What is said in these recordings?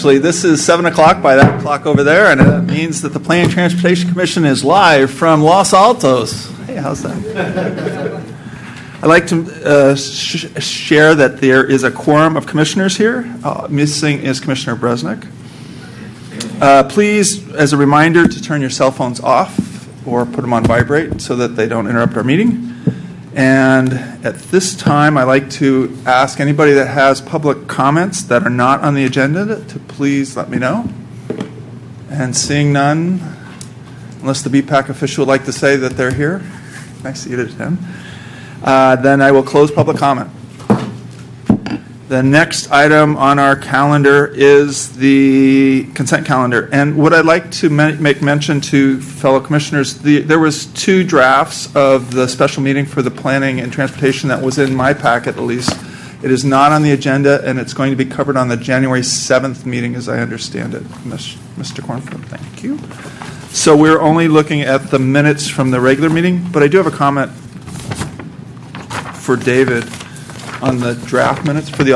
actually. This is 7 o'clock by that clock over there, and it means that the Planning and Transportation Commission is live from Los Altos. Hey, how's that? I'd like to share that there is a quorum of commissioners here. Missing is Commissioner Bresnick. Please, as a reminder, to turn your cell phones off or put them on vibrate so that they don't interrupt our meeting. And at this time, I'd like to ask anybody that has public comments that are not on the agenda to please let me know. And seeing none, unless the BPAC official would like to say that they're here, I see it at 10, then I will close public comment. The next item on our calendar is the consent calendar. And what I'd like to make mention to fellow commissioners, there was 2 drafts of the special meeting for the planning and transportation that was in my packet, at least. It is not on the agenda, and it's going to be covered on the January 7th meeting, as I understand it. Mr. Cornfield, thank you. So we're only looking at the minutes from the regular meeting, but I do have a comment for David on the draft minutes for the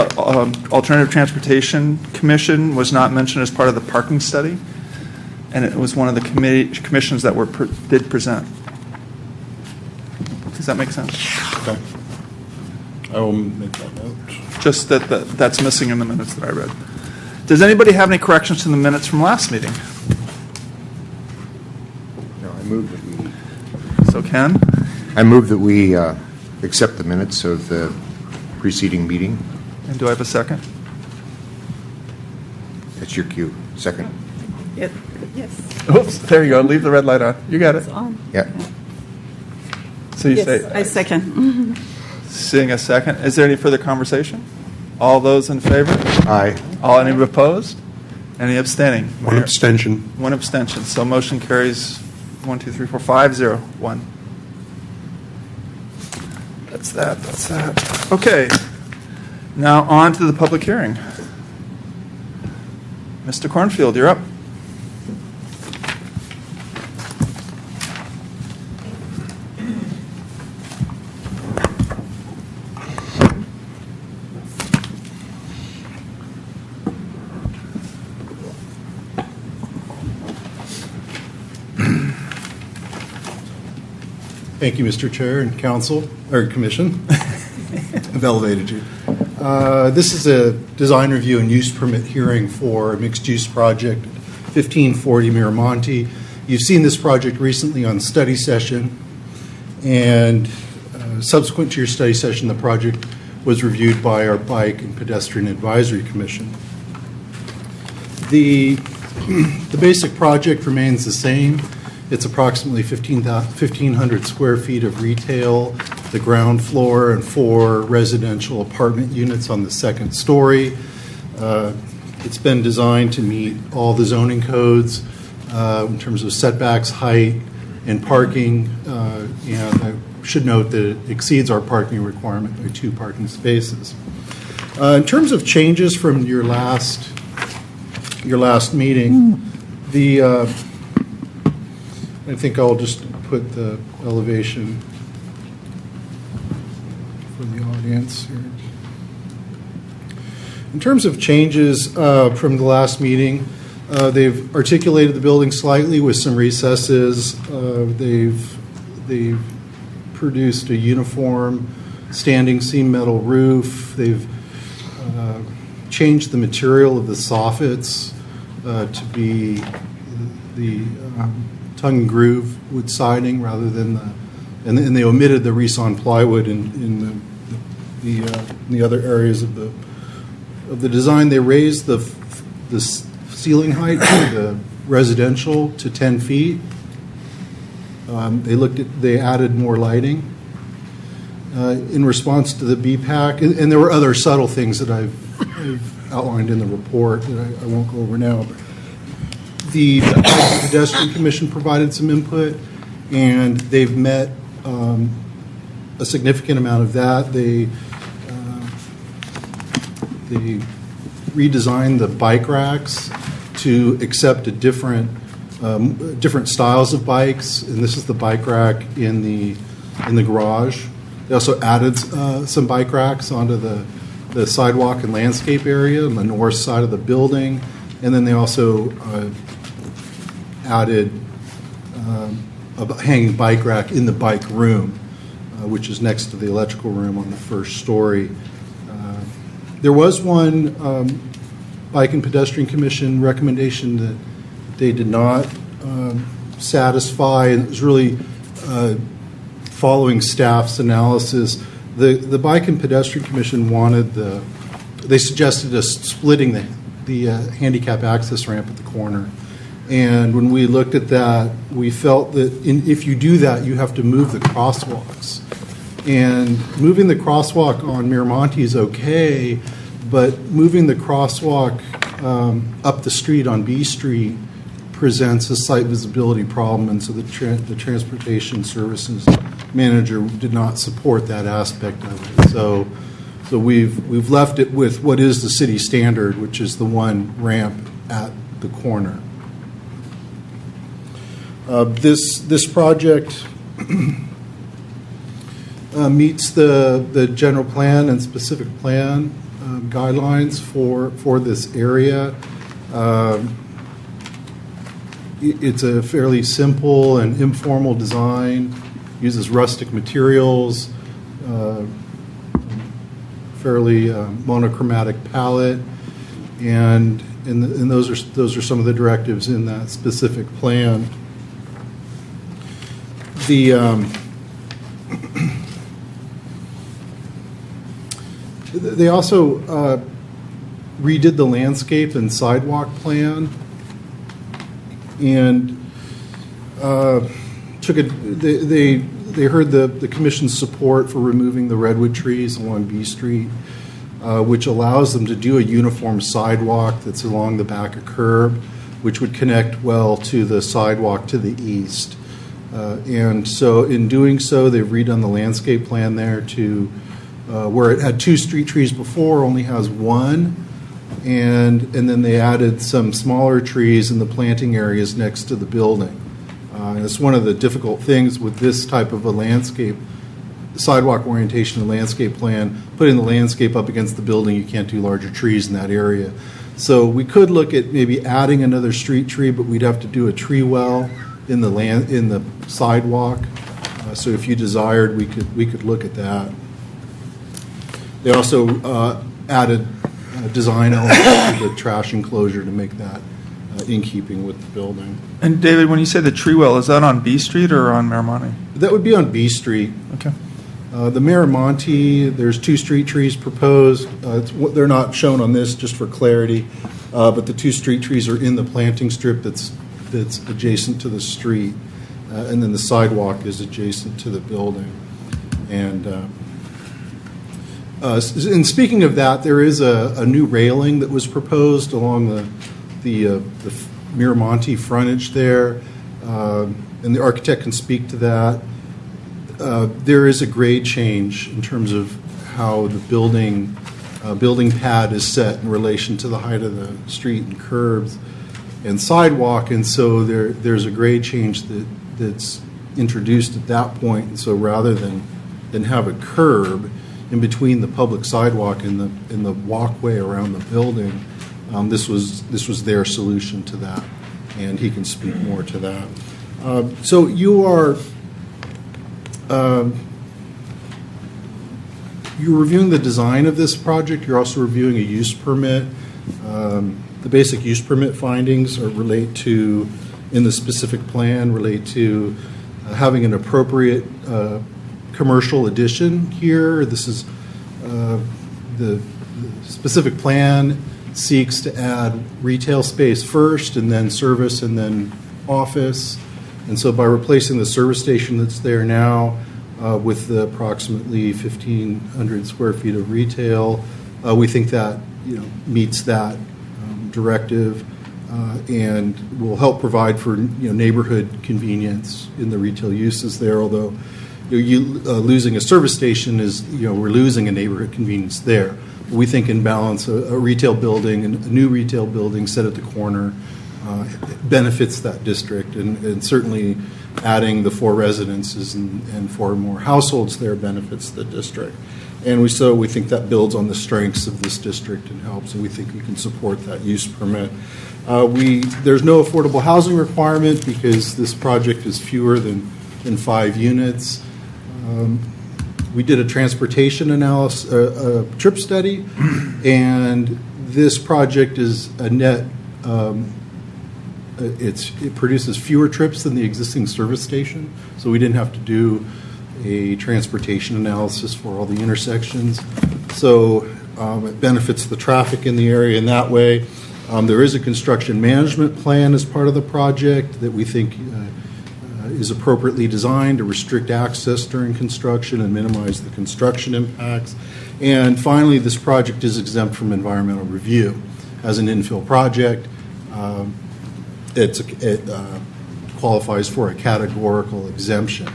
Alternative Transportation Commission. Was not mentioned as part of the parking study, and it was one of the commissions that did present. Does that make sense? Okay. I will make that note. Just that's missing in the minutes that I read. Does anybody have any corrections to the minutes from last meeting? No, I move that we. So Ken? I move that we accept the minutes of the preceding meeting. And do I have a second? That's your cue. Second. Yes. Oops, there you go. Leave the red light on. You got it. It's on. Yeah. So you Yes, say, I second. seeing a second. Is there any further conversation? All those in favor? Aye. Any opposed? Any abstaining? One abstention. One abstention. So motion carries 1, 2, 3, 4, 5, 0, 1. That's that. Okay. Now on to the public hearing. Mr. Cornfield, you're up. Thank you, Mr. Chair and Council, or Commission. I've elevated you. This is a design review and use permit hearing for a mixed-use project, 1540 Miramonte. You've seen this project recently on study session, and subsequent to your study session, the project was reviewed by our Bike and Pedestrian Advisory Commission. The basic project remains the same. It's approximately 1,500 square feet of retail, the ground floor, and 4 residential apartment units on the second story. It's been designed to meet all the zoning codes in terms of setbacks, height, and parking. And I should note that it exceeds our parking requirement by 2 parking spaces. In terms of changes from your last meeting, I think I'll just put the elevation for the audience here. In terms of changes from the last meeting, they've articulated the building slightly with some recesses. They've produced a uniform standing seam metal roof. They've changed the material of the soffits to be the tongue and groove wood siding rather than and they omitted the Reson plywood in the other areas of the design. They raised the ceiling height for the residential to 10 feet. They added more lighting in response to the BPAC, and there were other subtle things that I've outlined in the report that I won't go over now. But the Pedestrian Commission provided some input, and they've met a significant amount of that. They redesigned the bike racks to accept different styles of bikes, and this is the bike rack in the garage. They also added some bike racks onto the sidewalk and landscape area on the north side of the building, And then they also added a hanging bike rack in the bike room, which is next to the electrical room on the first story. There was one Bike and Pedestrian Commission recommendation that they did not satisfy, and it was really following staff's analysis. The Bike and Pedestrian Commission they suggested us splitting the handicap access ramp at the corner. And when we looked at that, we felt that if you do that, you have to move the crosswalks. And moving the crosswalk on Miramonte is okay, but moving the crosswalk up the street on B Street presents a site visibility problem, and so the transportation services manager did not support that aspect of it. So we've left it with what is the city standard, which is the one ramp at the corner. This project meets the general plan and specific plan guidelines for this area. It's a fairly simple and informal design, uses rustic materials, fairly monochromatic palette, and those are some of the directives in that specific plan. They also redid the landscape and sidewalk plan, and they heard the commission's support for removing the redwood trees along B Street, which allows them to do a uniform sidewalk that's along the back of curb, which would connect well to the sidewalk to the east. And so in doing so, they've redone the landscape plan there to where it had 2 street trees before, only has 1. And then they added some smaller trees in the planting areas next to the building. And it's one of the difficult things with this type of a landscape, sidewalk orientation and landscape plan, putting the landscape up against the building, you can't do larger trees in that area. So we could look at maybe adding another street tree, but we'd have to do a tree well in the sidewalk. So if you desired, we could look at that. They also added design elements to the trash enclosure to make that in keeping with the building. And David, when you say the tree well, is that on B Street or on Miramonte? That would be on B Street. Okay. The Miramonte, there's 2 street trees proposed. They're not shown on this, just for clarity, but the 2 street trees are in the planting strip that's adjacent to the street, and then the sidewalk is adjacent to the building. And speaking of that, there is a new railing that was proposed along the Miramonte frontage there, and the architect can speak to that. There is a grade change in terms of how the building pad is set in relation to the height of the street and curbs and sidewalk, and so there's a grade change that's introduced at that point. And so rather than have a curb in between the public sidewalk and the walkway around the building, this was their solution to that, and he can speak more to that. So you are you're reviewing the design of this project. You're also reviewing a use permit. The basic use permit findings relate to, in the specific plan, relate to having an appropriate commercial addition here. This is the specific plan seeks to add retail space first, and then service, and then office. And so by replacing the service station that's there now with the approximately 1,500 square feet of retail, we think that meets that directive and will help provide for neighborhood convenience in the retail uses there. Although losing a service station is we're losing a neighborhood convenience there. We think in balance a retail building, and a new retail building set at the corner benefits that district, and certainly adding the 4 residences and 4 more households there benefits the district. And we think that builds on the strengths of this district and helps, and we think we can support that use permit. There's no affordable housing requirement because this project is fewer than 5 units. We did a transportation analysis, a trip study, and this project is a net, it produces fewer trips than the existing service station, so we didn't have to do a transportation analysis for all the intersections. So it benefits the traffic in the area in that way. There is a construction management plan as part of the project that we think is appropriately designed to restrict access during construction and minimize the construction impacts. And finally, this project is exempt from environmental review. As an infill project, it qualifies for a categorical exemption.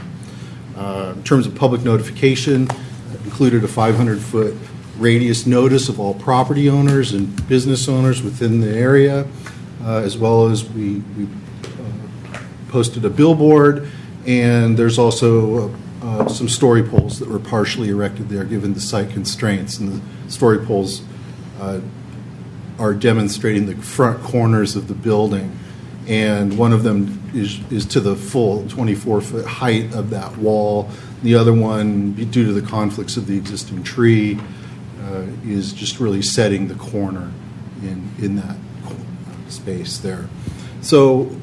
In terms of public notification, it included a 500-foot radius notice of all property owners and business owners within the area, as well as we posted a billboard, and there's also some story poles that were partially erected there given the site constraints. And the story poles are demonstrating the front corners of the building, and one of them is to the full 24-foot height of that wall. The other one, due to the conflicts of the existing tree, is just really setting the corner in that space there. So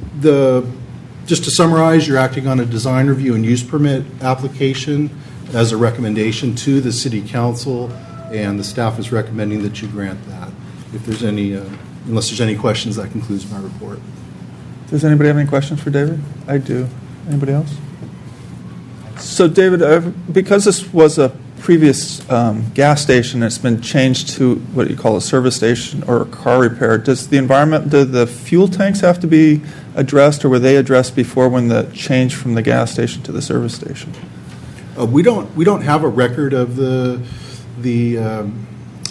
just to summarize, you're acting on a design review and use permit application as a recommendation to the City Council, and the staff is recommending that you grant that. If there's any, unless there's any questions, that concludes my report. Does anybody have any questions for David? I do. Anybody else? So, David, because this was a previous gas station, it's been changed to what you call a service station or a car repair. Does the fuel tanks have to be addressed, or were they addressed before when the change from the gas station to the service station? We don't have a record of the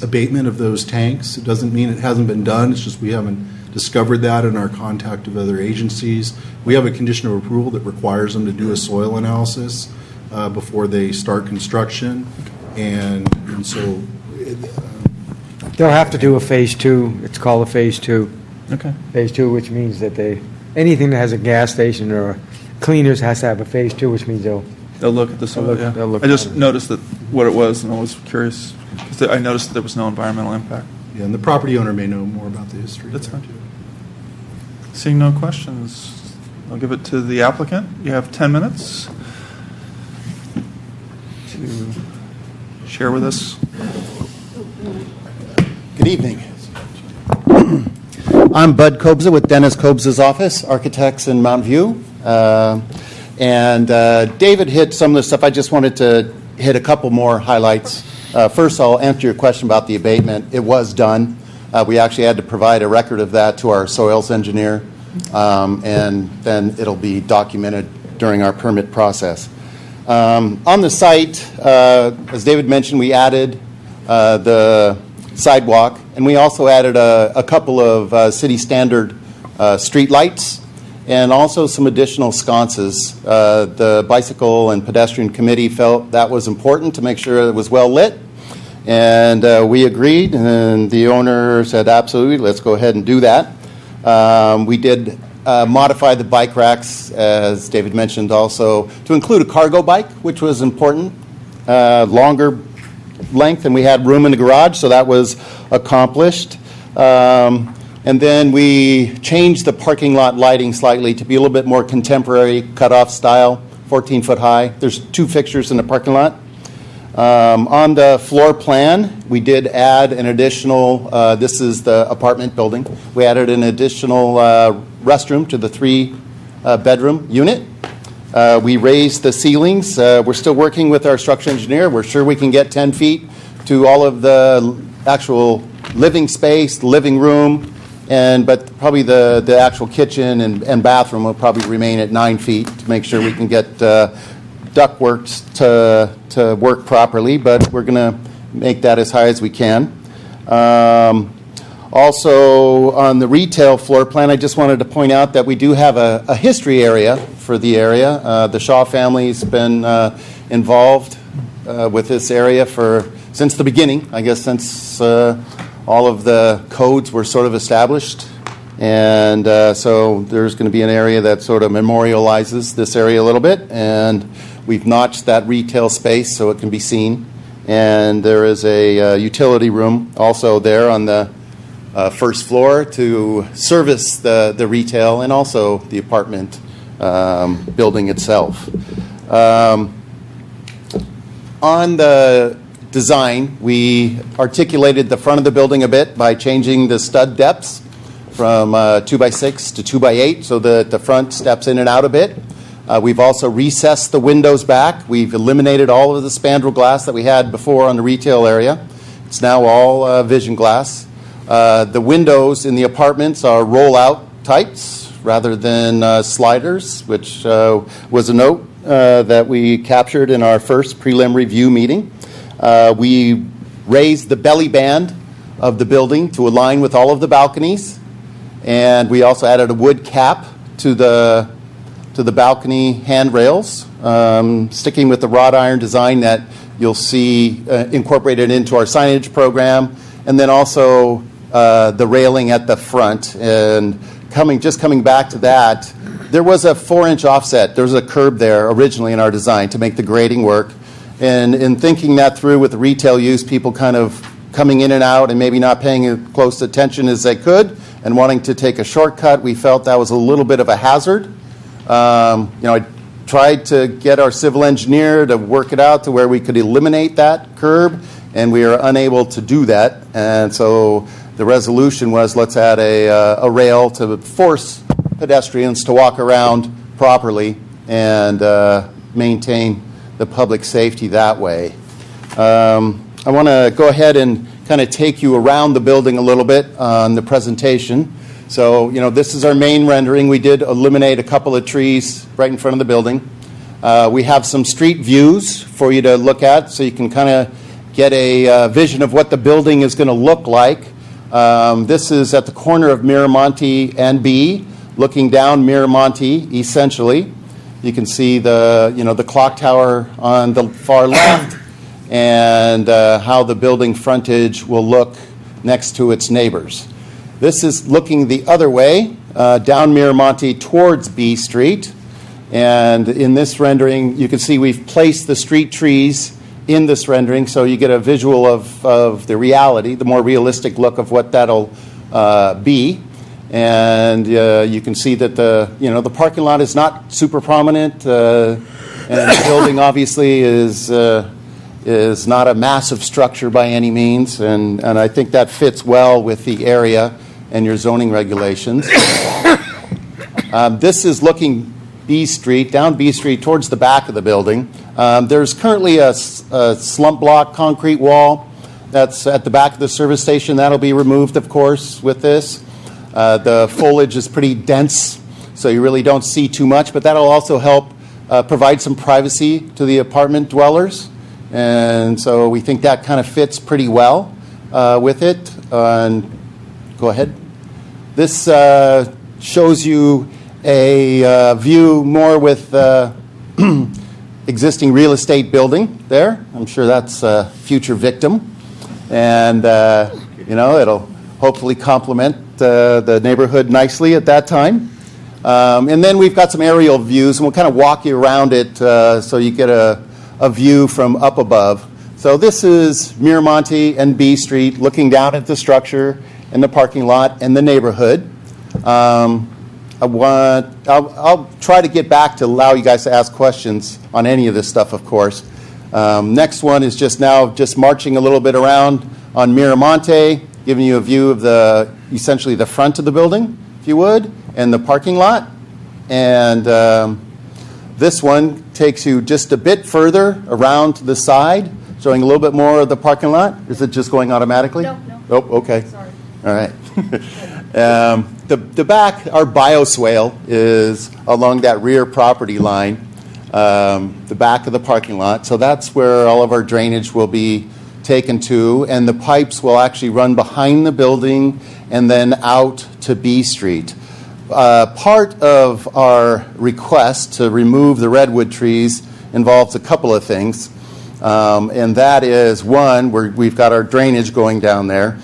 abatement of those tanks. It doesn't mean it hasn't been done. It's just we haven't discovered that in our contact of other agencies. We have a condition of approval that requires them to do a soil analysis before they start construction, and so they'll have to do a phase 2. It's called a phase 2. Okay. Phase 2, which means that anything that has a gas station or cleaners has to have a phase 2, which means they'll look at the soil. they'll look I just at it. noticed what it was, and I was curious because I noticed that there was no environmental impact. yeah, and the property owner may know more about the history. That's there, fine. too. Seeing no questions, I'll give it to the applicant. You have 10 minutes to share with us. Good evening. I'm Bud Kobza with Dennis Kobza's office, architects in Mount View. David hit some of the stuff. I just wanted to hit a couple more highlights. First, I'll answer your question about the abatement. It was done. We actually had to provide a record of that to our soils engineer, and then it'll be documented during our permit process. On the site, as David mentioned, we added the sidewalk, and we also added a couple of city standard street lights and also some additional sconces. The bicycle and pedestrian committee felt that was important to make sure it was well lit, and we agreed, and the owner said absolutely, let's go ahead and do that. We did modify the bike racks, as David mentioned, also to include a cargo bike, which was important, longer length, and we had room in the garage, so that was accomplished. And then we changed the parking lot lighting slightly to be a little bit more contemporary, cutoff style, 14-foot high. There's 2 fixtures in the parking lot. On the floor plan, we did add an additional, this is the apartment building, we added an additional restroom to the 3-bedroom unit. We raised the ceilings. We're still working with our structural engineer. We're sure we can get 10 feet to all of the actual living space, living room, but probably the actual kitchen and bathroom will probably remain at 9 feet to make sure we can get ductwork to work properly, but we're going to make that as high as we can. Also, on the retail floor plan, I just wanted to point out that we do have a history area for the area. The Shaw family's been involved with this area since the beginning, I guess since all of the codes were sort of established And so there's going to be an area that sort of memorializes this area a little bit, and we've notched that retail space so it can be seen. And there is a utility room also there on the first floor to service the retail and also the apartment building itself. On the design, we articulated the front of the building a bit by changing the stud depths from 2x6 to 2x8 so that the front steps in and out a bit. We've also recessed the windows back. We've eliminated all of the spandrel glass that we had before on the retail area. It's now all vision glass. The windows in the apartments are roll-out types rather than sliders, which was a note that we captured in our first prelim review meeting. We raised the belly band of the building to align with all of the balconies, and we also added a wood cap to the balcony handrails, sticking with the wrought iron design that you'll see incorporated into our signage program, and then also the railing at the front. And coming back to that, there was a 4-inch offset. There was a curb there originally in our design to make the grading work. And in thinking that through with the retail use, people kind of coming in and out and maybe not paying as close attention as they could and wanting to take a shortcut, we felt that was a little bit of a hazard. I tried to get our civil engineer to work it out to where we could eliminate that curb, and we are unable to do that. And so the resolution was, let's add a rail to force pedestrians to walk around properly and maintain the public safety that way. I want to go ahead and kind of take you around the building a little bit on the presentation. So, this is our main rendering. We did eliminate a couple of trees right in front of the building. We have some street views for you to look at so you can kind of get a vision of what the building is going to look like. This is at the corner of Miramonte and B, looking down Miramonte, essentially. You can see the clock tower on the far left and how the building frontage will look next to its neighbors. This is looking the other way, down Miramonte towards B Street. And in this rendering, you can see we've placed the street trees in this rendering, so you get a visual of the reality, the more realistic look of what that'll be. And you can see that the parking lot is not super prominent, and the building obviously is not a massive structure by any means, and I think that fits well with the area and your zoning regulations. This is looking B Street, down B Street towards the back of the building. There's currently a slump block concrete wall that's at the back of the service station. That'll be removed, of course, with this. The foliage is pretty dense, so you really don't see too much, but that'll also help provide some privacy to the apartment dwellers. And so we think that kind of fits pretty well with it. Go ahead. This shows you a view more with existing real estate building there. I'm sure that's a future victim. And, it'll hopefully complement the neighborhood nicely at that time. And then we've got some aerial views, and we'll kind of walk you around it so you get a view from up above. So this is Miramonte and B Street looking down at the structure and the parking lot and the neighborhood. I'll try to get back to allow you guys to ask questions on any of this stuff, of course. Next one is just marching a little bit around on Miramonte, giving you a view of essentially the front of the building, if you would, and the parking lot. And this one takes you just a bit further around to the side, showing a little bit more of the parking lot. Is it just going automatically? No. Oh, okay. Sorry. All right. The back, our bioswale is along that rear property line, the back of the parking lot. So that's where all of our drainage will be taken to, and the pipes will actually run behind the building and then out to B Street. Part of our request to remove the redwood trees involves a couple of things, and that is, one, we've got our drainage going down there.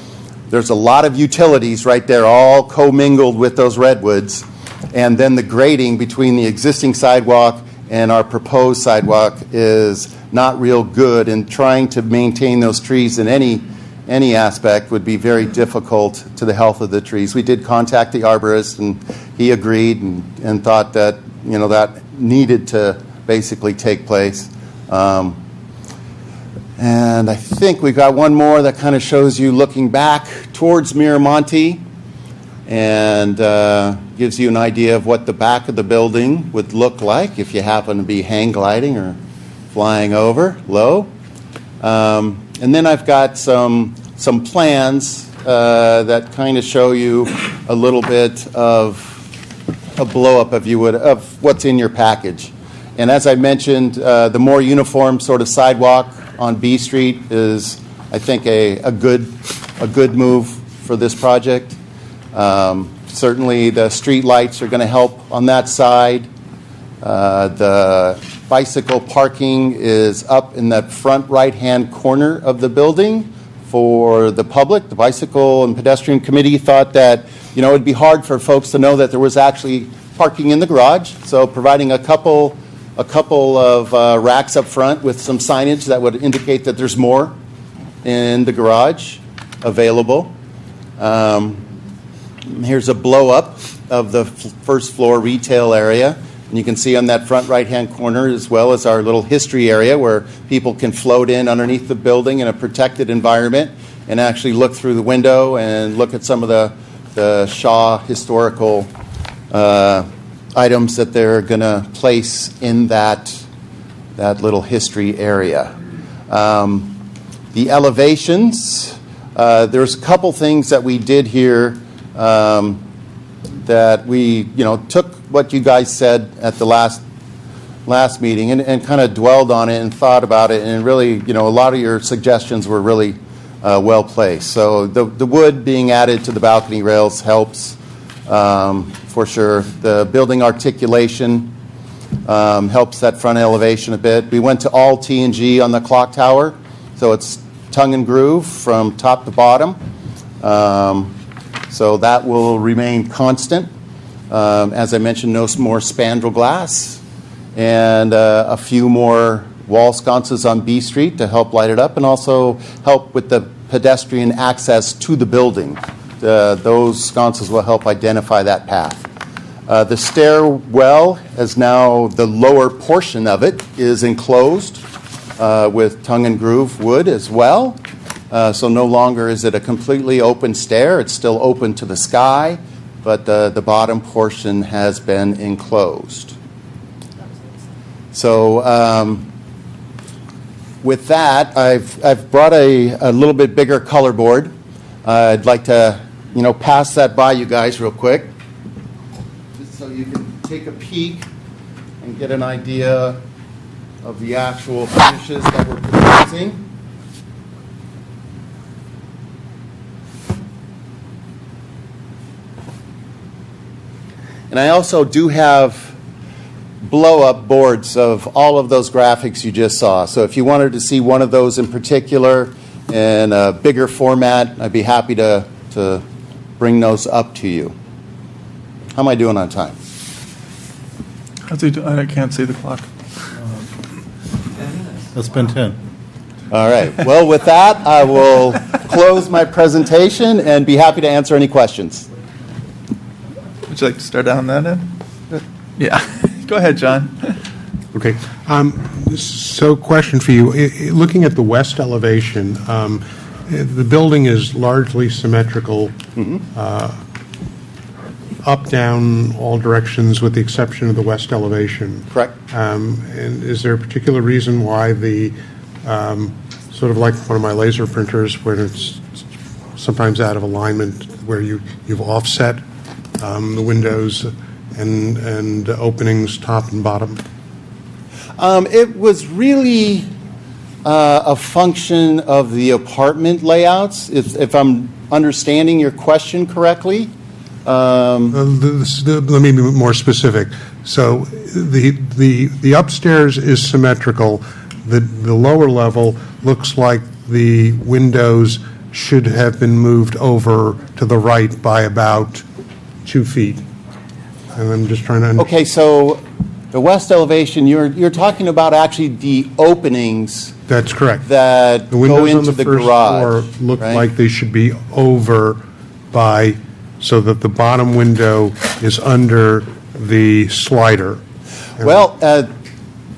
There's a lot of utilities right there, all commingled with those redwoods. And then the grading between the existing sidewalk and our proposed sidewalk is not real good, and trying to maintain those trees in any aspect would be very difficult to the health of the trees. We did contact the arborist, and he agreed and thought that, that needed to basically take place. And I think we've got one more that kind of shows you looking back towards Miramonte, and gives you an idea of what the back of the building would look like if you happen to be hang gliding or flying over low. And then I've got some plans that kind of show you a little bit of a blow-up, if you would, of what's in your package. And as I mentioned, the more uniform sort of sidewalk on B Street is, I think, a good move for this project. Certainly, the street lights are going to help on that side. The bicycle parking is up in that front right-hand corner of the building for the public. The Bicycle and Pedestrian Committee thought that, it would be hard for folks to know that there was actually parking in the garage. So providing a couple of racks up front with some signage that would indicate that there's more in the garage available. Here's a blow-up of the first floor retail area. And you can see on that front right-hand corner, as well as our little history area where people can float in underneath the building in a protected environment and actually look through the window and look at some of the Shaw historical items that they're going to place in that little history area. The elevations, there's a couple things that we did here that we, took what you guys said at the last meeting and kind of dwelled on it and thought about it, and really, a lot of your suggestions were really well placed. So the wood being added to the balcony rails helps for sure. The building articulation helps that front elevation a bit. We went to all T&G on the clock tower, so it's tongue and groove from top to bottom. So that will remain constant. As I mentioned, no more spandrel glass, and a few more wall sconces on B Street to help light it up and also help with the pedestrian access to the building. Those sconces will help identify that path. The stairwell, as now the lower portion of it, is enclosed with tongue and groove wood as well. So no longer is it a completely open stair. It's still open to the sky, but the bottom portion has been enclosed. So with that, I've brought a little bit bigger color board. I'd like to pass that by you guys real quick, just so you can take a peek and get an idea of the actual finishes that we're proposing. And I also do have blow-up boards of all of those graphics you just saw. So if you wanted to see one of those in particular in a bigger format, I'd be happy to bring those up to you. How am I doing on time? How's he do? I can't see the clock. That's been 10. All right. Well, with that, I will close my presentation and be happy to answer any questions. Would you like to start down that end? Yeah. Go ahead, John. Okay. So question for you. Looking at the west elevation, the building is largely symmetrical, up, down, all directions, with the exception of the west elevation. Correct. And is there a particular reason why the, sort of like one of my laser printers, where it's sometimes out of alignment, where you've offset the windows and openings top and bottom? It was really a function of the apartment layouts, if I'm understanding your question correctly. Let me be more specific. So the upstairs is symmetrical. The lower level looks like the windows should have been moved over to the right by about 2 feet. And I'm just trying to... Okay, so the west elevation, you're talking about actually the openings That's correct. that The go windows on into the the first garage. floor look right? like they should be over by, so that the bottom window is under the slider. Well,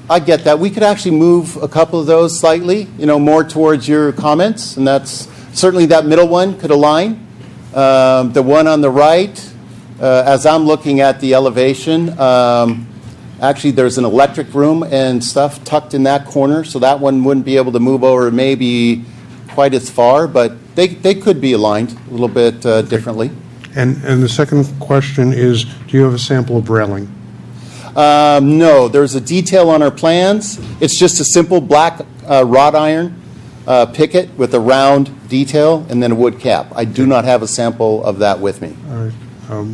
I get that. We could actually move a couple of those slightly, more towards your comments, and that's certainly that middle one could align. The one on the right, as I'm looking at the elevation, actually there's an electric room and stuff tucked in that corner, so that one wouldn't be able to move over maybe quite as far, but they could be aligned a little bit differently. And the second question is, do you have a sample of railing? No, there's a detail on our plans. It's just a simple black wrought iron picket with a round detail and then a wood cap. I do not have a sample of that with me. All right.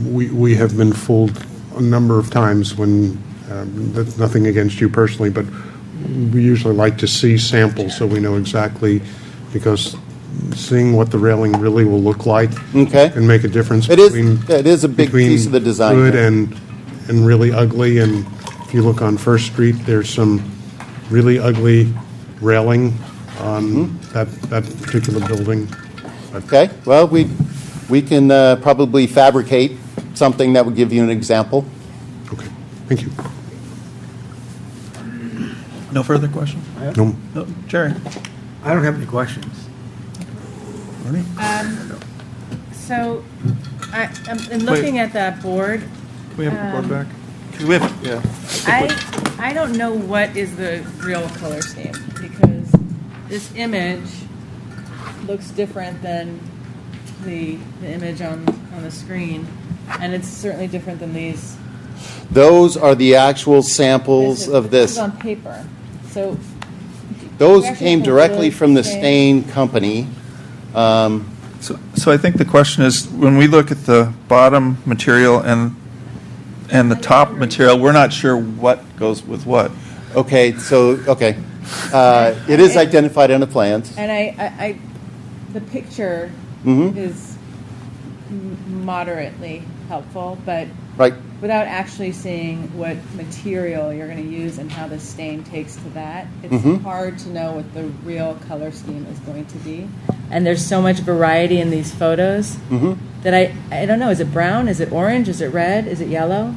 We have been fooled a number of times when, that's nothing against you personally, but we usually like to see samples so we know exactly, because seeing what the railing really will look like Okay. can make a difference It is- between... it is a big between piece of the design, good yeah. and really ugly, and if you look on First Street, there's some really ugly railing on that particular building. Okay, well, we can probably fabricate something that would give you an example. Okay, thank you. No further questions? No, No, Jerry? I don't have any questions. Marty? So, in looking at that board, Can we have the board back? 'Cause we have, yeah. I don't know what is the real color scheme, because this image looks different than the image on the screen, and it's certainly different than these. Those are the actual samples of This this. is on paper, so. Those we actually came have directly really from the stain- stain company. So I think the question is, when we look at the bottom material and the top material, we're not sure what goes with what. Okay, it is identified on the plans. And I the picture Mhm. is moderately helpful, but Right. without actually seeing what material you're going to use and how the stain takes to that, it's Mhm. hard to know what the real color scheme is going to be. And there's so much variety in these photos Mhm. that I don't know. Is it brown? Is it orange? Is it red? Is it yellow?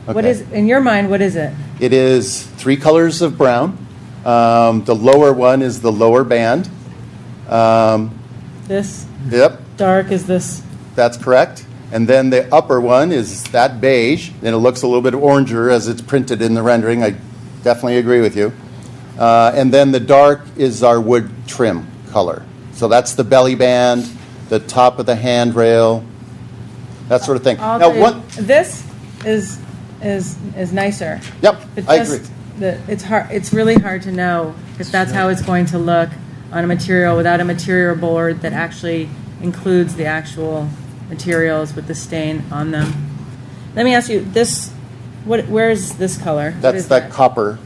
What Okay. is, in your mind, what is it? It is 3 colors of brown. The lower one is the lower band. This Yep, dark is this. that's correct. And then the upper one is that beige, and it looks a little bit oranger as it's printed in the rendering. I definitely agree with you. And then the dark is our wood trim color. So that's the belly band, the top of the handrail, that sort of thing. I'll Now, tell you, what? this is nicer. Yep, But I just agree. it's hard. It's really hard to know if that's how it's going to look on a material without a material board that actually includes the actual materials with the stain on them. Let me ask you this: where is this color? What That's is that copper.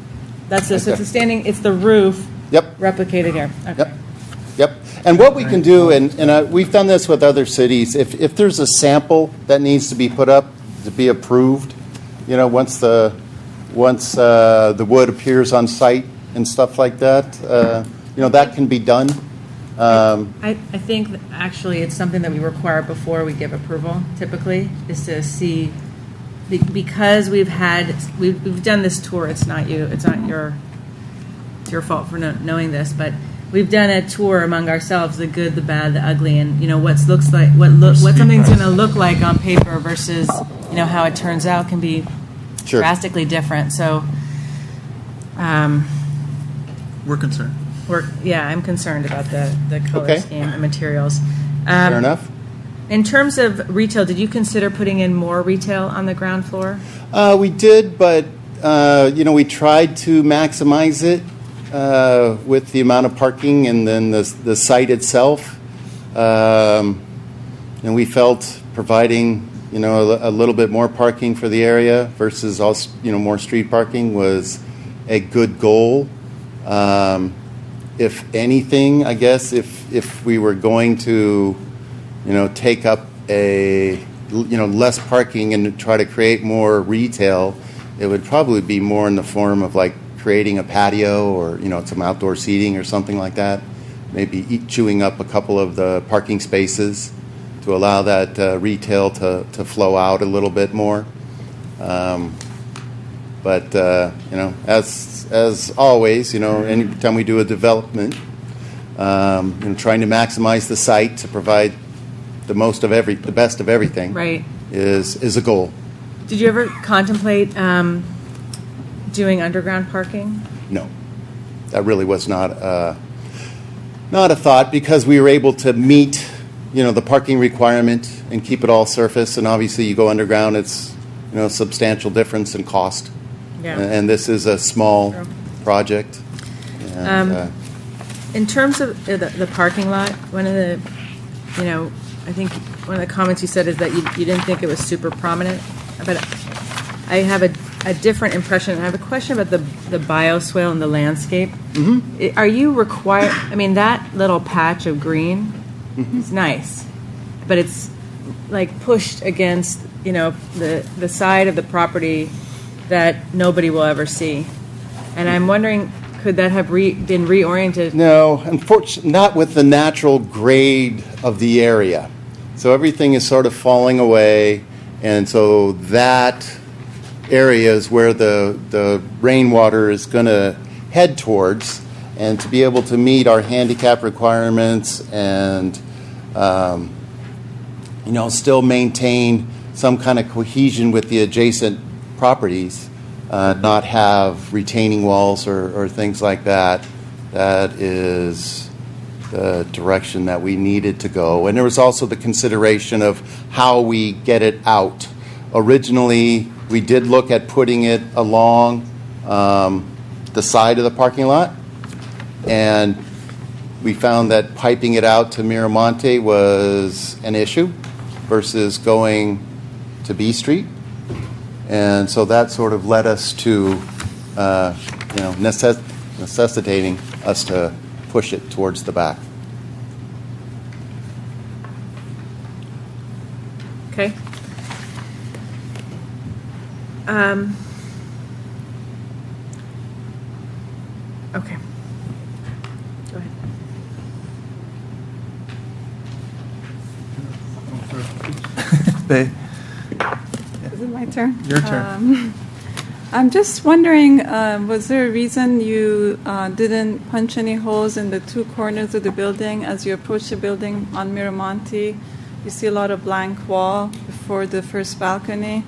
That's this. right It's a standing. It's the roof Yep. replicated here. Okay. Yep. Yep. And what we can do, and we've done this with other cities, if there's a sample that needs to be put up to be approved, once the wood appears on site and stuff like that, that can be done. I think that actually it's something that we require before we give approval, typically, is to see, because we've done this tour, it's not your fault for knowing this, but we've done a tour among ourselves, the good, the bad, the ugly, and what something's going to look like on paper versus how it turns out can be Sure. drastically different. So We're concerned. I'm concerned about the color Okay. scheme and materials. Fair enough. In terms of retail, did you consider putting in more retail on the ground floor? We did, but we tried to maximize it with the amount of parking and then the site itself. And we felt providing a little bit more parking for the area versus also more street parking was a good goal. if anything, I guess, if we were going to, take up less parking and try to create more retail, it would probably be more in the form of like creating a patio or, some outdoor seating or something like that. Maybe chewing up a couple of the parking spaces to allow that retail to flow out a little bit more. But as always, anytime we do a development, trying to maximize the site to provide the best of everything, Right. is a goal. Did you ever contemplate doing underground parking? No, that really was not a thought, because we were able to meet, the parking requirement and keep it all surface. And obviously, you go underground, it's a substantial difference in cost. Yeah. And this is a small True. project. And, In terms of the parking lot, one of the, I think one of the comments you said is that you didn't think it was super prominent, but I have a different impression. I have a question about the bioswale and the landscape. Mm-hmm. Are you required, that little patch of green is nice, but it's like pushed against, the side of the property that nobody will ever see. And I'm wondering, could that have been reoriented? No, unfortunately, not with the natural grade of the area. So everything is sort of falling away, and so that area is where the rainwater is going to head towards. And to be able to meet our handicap requirements and still maintain some kind of cohesion with the adjacent properties, not have retaining walls or things like that, that is the direction that we needed to go. And there was also the consideration of how we get it out. Originally, we did look at putting it along the side of the parking lot, and we found that piping it out to Miramonte was an issue versus going to B Street. And so that sort of led us to, necessitating us to push it towards the back. Okay. Okay. Go ahead. Bay, Is it my turn? your turn. I'm just wondering, was there a reason you didn't punch any holes in the two corners of the building as you approach the building on Miramonte? You see a lot of blank wall before the first balcony,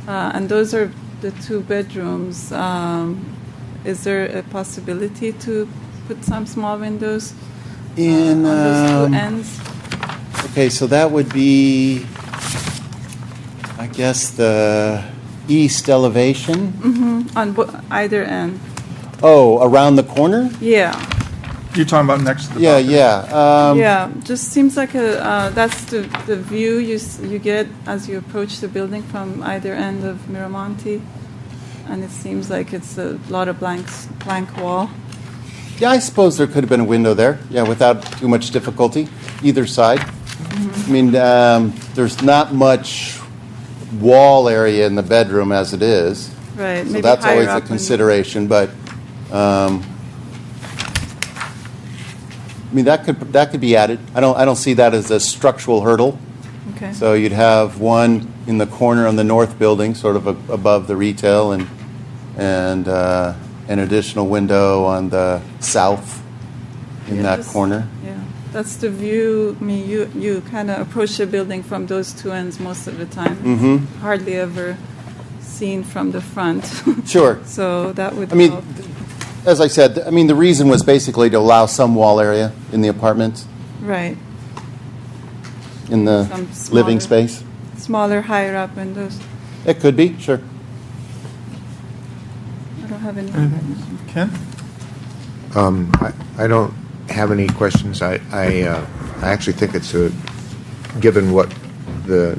and those are the two bedrooms. Is there a possibility to put some small windows on those two ends? Okay, so that would be, I guess, the east elevation. On either end? Oh, around the corner? Yeah. You're talking about next to the Yeah, balcony. yeah. Yeah, just seems like that's the view you get as you approach the building from either end of Miramonte, and it seems like it's a lot of blank wall. Yeah, I suppose there could have been a window there, without too much difficulty, either side. I mean, there's not much wall area in the bedroom as it is. Right. So maybe that's higher always a up consideration, but that could be added. I don't see that as a structural hurdle. Okay. So you'd have one in the corner on the north building, sort of above the retail, and an additional window on the south in that corner. Yeah, that's the view. You kind of approach the building from those two ends most of the time. Mm-hmm. Hardly ever seen from the front. Sure. So that would I mean, help. as I said, the reason was basically to allow some wall area in the apartments, Right. in the Some living smaller- space. Smaller, higher up windows. It could be, sure. I don't have any. Ken? I don't have any questions. I actually think it's given what the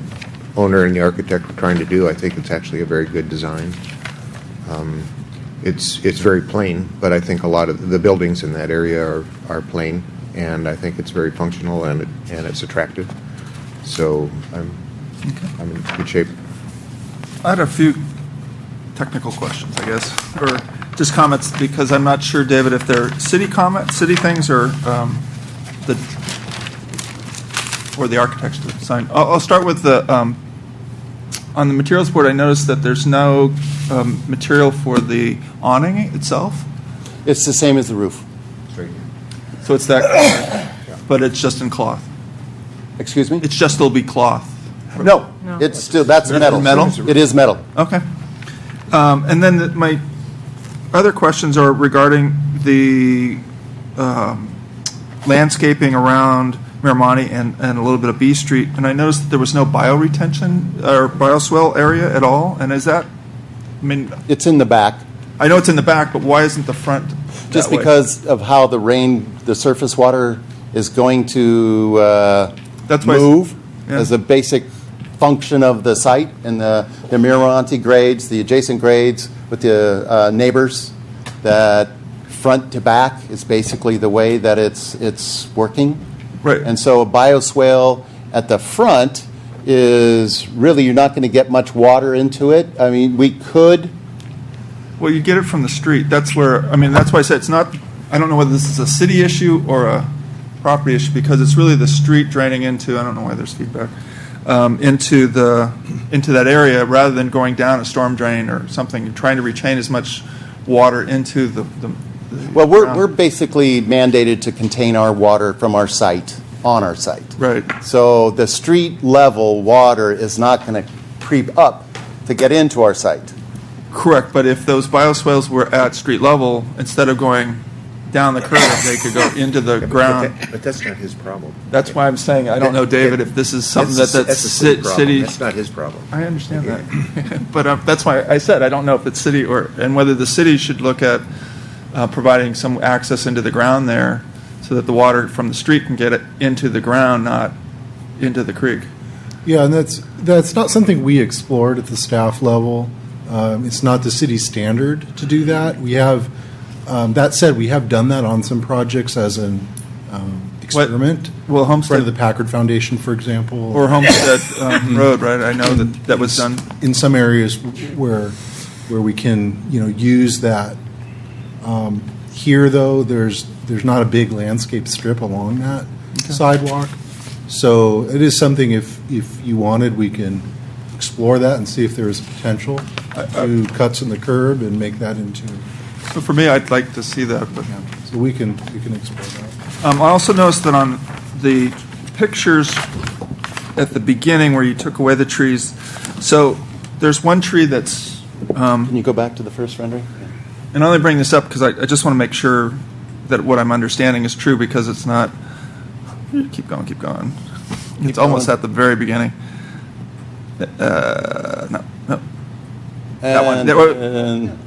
owner and the architect are trying to do, I think it's actually a very good design. it's very plain, but I think a lot of the buildings in that area are plain, and I think it's very functional and it's attractive. So I'm in good shape. I had a few technical questions, I guess, or just comments, because I'm not sure, David, if they're city things or the architect's design. I'll start with the on the materials board. I noticed that there's no material for the awning itself, It's the same as the roof. so it's that color, but it's just in cloth. Excuse me? It's just it'll be cloth. No, it's still, that's It's metal. metal? It is metal. Okay. And then my other questions are regarding the landscaping around Miramonte and a little bit of B Street. And I noticed that there was no bioretention or bioswale area at all. And is that, I mean, It's in the back. I know it's in the back, but why isn't the front Just that way? because of how the surface water is going to That's why- move yeah. as a basic function of the site and the Miramonte grades, the adjacent grades with the neighbors, that front to back is basically the way that it's working. Right. And so a bioswale at the front is really, you're not going to get much water into it. I mean, we could. Well, you get it from the street. That's where, I mean, that's why I said it's not, I don't know whether this is a city issue or a property issue, because it's really the street draining into, I don't know why there's feedback, into that area, rather than going down a storm drain or something, trying to retain as much water into the Well, ground. we're basically mandated to contain our water from our site, on our site. Right. So the street level water is not going to creep up to get into our site. Correct, but if those bioswales were at street level, instead of going down the curve, they could go into the ground. But that's not his problem. That's why I'm saying, I don't know, David, if this is something That's that's a city problem. city. That's not his problem. I understand that, but that's why I said I don't know if it's city and whether the city should look at providing some access into the ground there, so that the water from the street can get it into the ground, not into the creek. Yeah, and that's not something we explored at the staff level. It's not the city standard to do that. We have, that said, we have done that on some projects as an experiment. Well, In front Homestead of the Packard Foundation, for example. or Homestead Road, right? I know that was done. In some areas where we can, use that. Here, though, there's not a big landscape strip along that sidewalk. So it is something, if you wanted, we can explore that and see if there is potential to cuts in the curb and make that into, So for me, I'd like to see that, but. so we can explore that. I also noticed that on the pictures at the beginning where you took away the trees, so there's one tree that's, Can you go back to the first rendering? and I only bring this up because I just want to make sure that what I'm understanding is true, because it's not, keep going. It's almost at the very beginning. No. That one. And,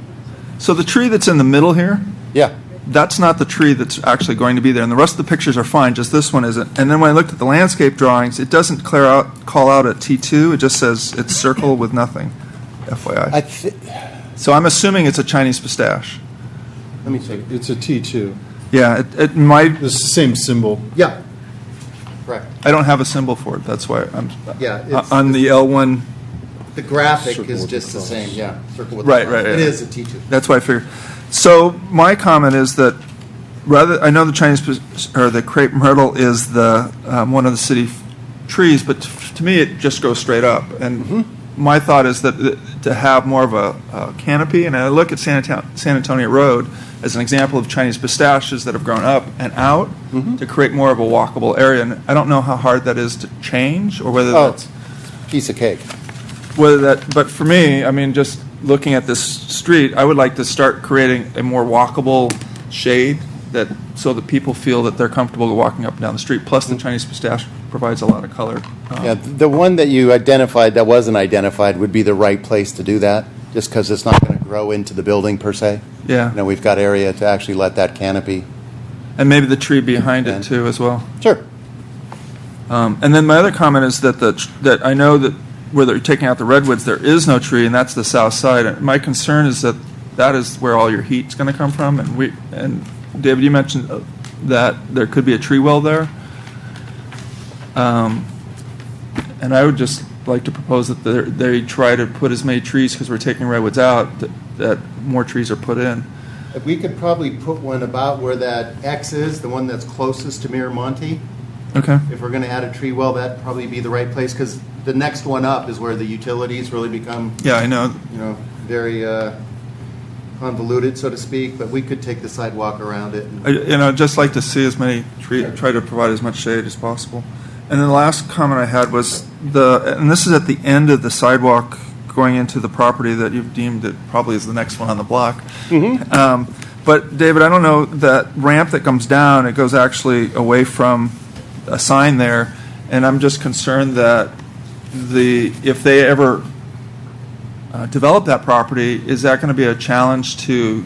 So the tree that's in the middle here, yeah. that's not the tree that's actually going to be there, and the rest of the pictures are fine, just this one isn't. And then when I looked at the landscape drawings, it doesn't call out a T2, it just says it's circle with nothing, FYI. So I'm assuming it's a Chinese pistache. Let me check. It's a T2. Yeah, it might, It's the same symbol. Yeah. Correct. I don't have a symbol for it, that's why I'm, Yeah, it's- on the L1, The graphic is just the same, yeah. Circle with the Right, cross. right, It yeah. is a T2. that's why I figured. So my comment is that I know the Chinese, or the crepe myrtle is the, one of the city trees, but to me, it just goes straight up. And my thought is that to have more of a canopy, and I look at San Antonio Road as an example of Chinese pistaches that have grown up and out to create more of a walkable area. And I don't know how hard that is to change, or whether Oh, that's, piece of cake. but for me, I mean, just looking at this street, I would like to start creating a more walkable shade so that people feel that they're comfortable walking up and down the street. Plus, the Chinese pistache provides a lot of color. Yeah, the one that you identified that wasn't identified would be the right place to do that, just because it's not going to grow into the building per se. Yeah. We've got area to actually let that canopy. And maybe the tree behind it too, as well. Sure. And then my other comment is that I know that where they're taking out the redwoods, there is no tree, and that's the south side. And my concern is that that is where all your heat's going to come from. And David, you mentioned that there could be a tree well there. And I would just like to propose that they try to put as many trees, because we're taking redwoods out, that more trees are put in. We could probably put one about where that X is, the one that's closest to Miramonte. Okay. If we're going to add a tree well, that'd probably be the right place, because the next one up is where the utilities really become, Yeah, I know. very convoluted, so to speak, but we could take the sidewalk around it. I'd just like to see as many trees, try to provide as much shade as possible. And then the last comment I had was and this is at the end of the sidewalk going into the property that you've deemed it probably is the next one on the block. But David, I don't know, that ramp that comes down, it goes actually away from a sign there, and I'm just concerned that if they ever develop that property, is that going to be a challenge to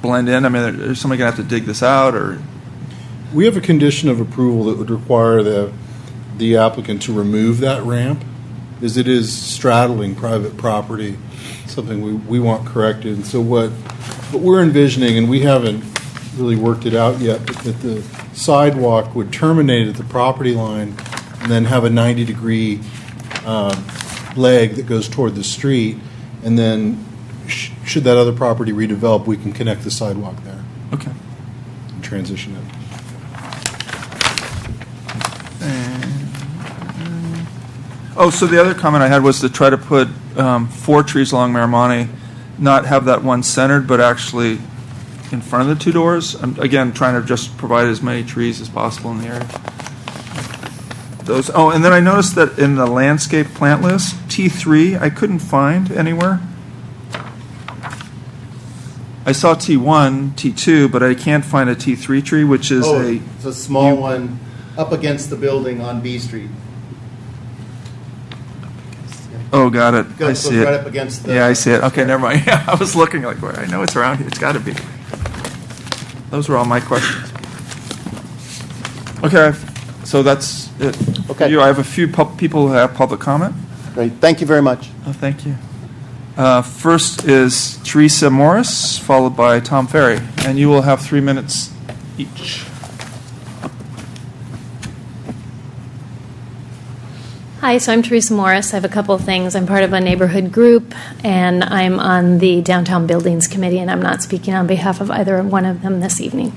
blend in? I mean, is somebody going to have to dig this out, or? We have a condition of approval that would require the applicant to remove that ramp, as it is straddling private property, something we want corrected. And so what we're envisioning, and we haven't really worked it out yet, but that the sidewalk would terminate at the property line and then have a 90-degree leg that goes toward the street, and then should that other property redevelop, we can connect the sidewalk there Okay. and transition it. So the other comment I had was to try to put 4 trees along Miramonte, not have that one centered, but actually in front of the 2 doors. I'm, again, trying to just provide as many trees as possible in the area. And then I noticed that in the landscape plant list, T3, I couldn't find anywhere. I saw T1, T2, but I can't find a T3 tree, which is It's a small one up against the building on B Street. Oh, got it. I Goes see right it. up against the. Yeah, I see it. Okay, never mind. Yeah, I was looking like, where? I know it's around here. It's got to be. Those were all my questions. Okay, so that's it. Okay. I have a few people who have public comment. Great, thank you very much. Oh, thank you. First is Teresa Morris, followed by Tom Ferry, and you will have 3 minutes each. Hi, so I'm Teresa Morris. I have a couple of things. I'm part of a neighborhood group, and I'm on the Downtown Buildings Committee, and I'm not speaking on behalf of either one of them this evening.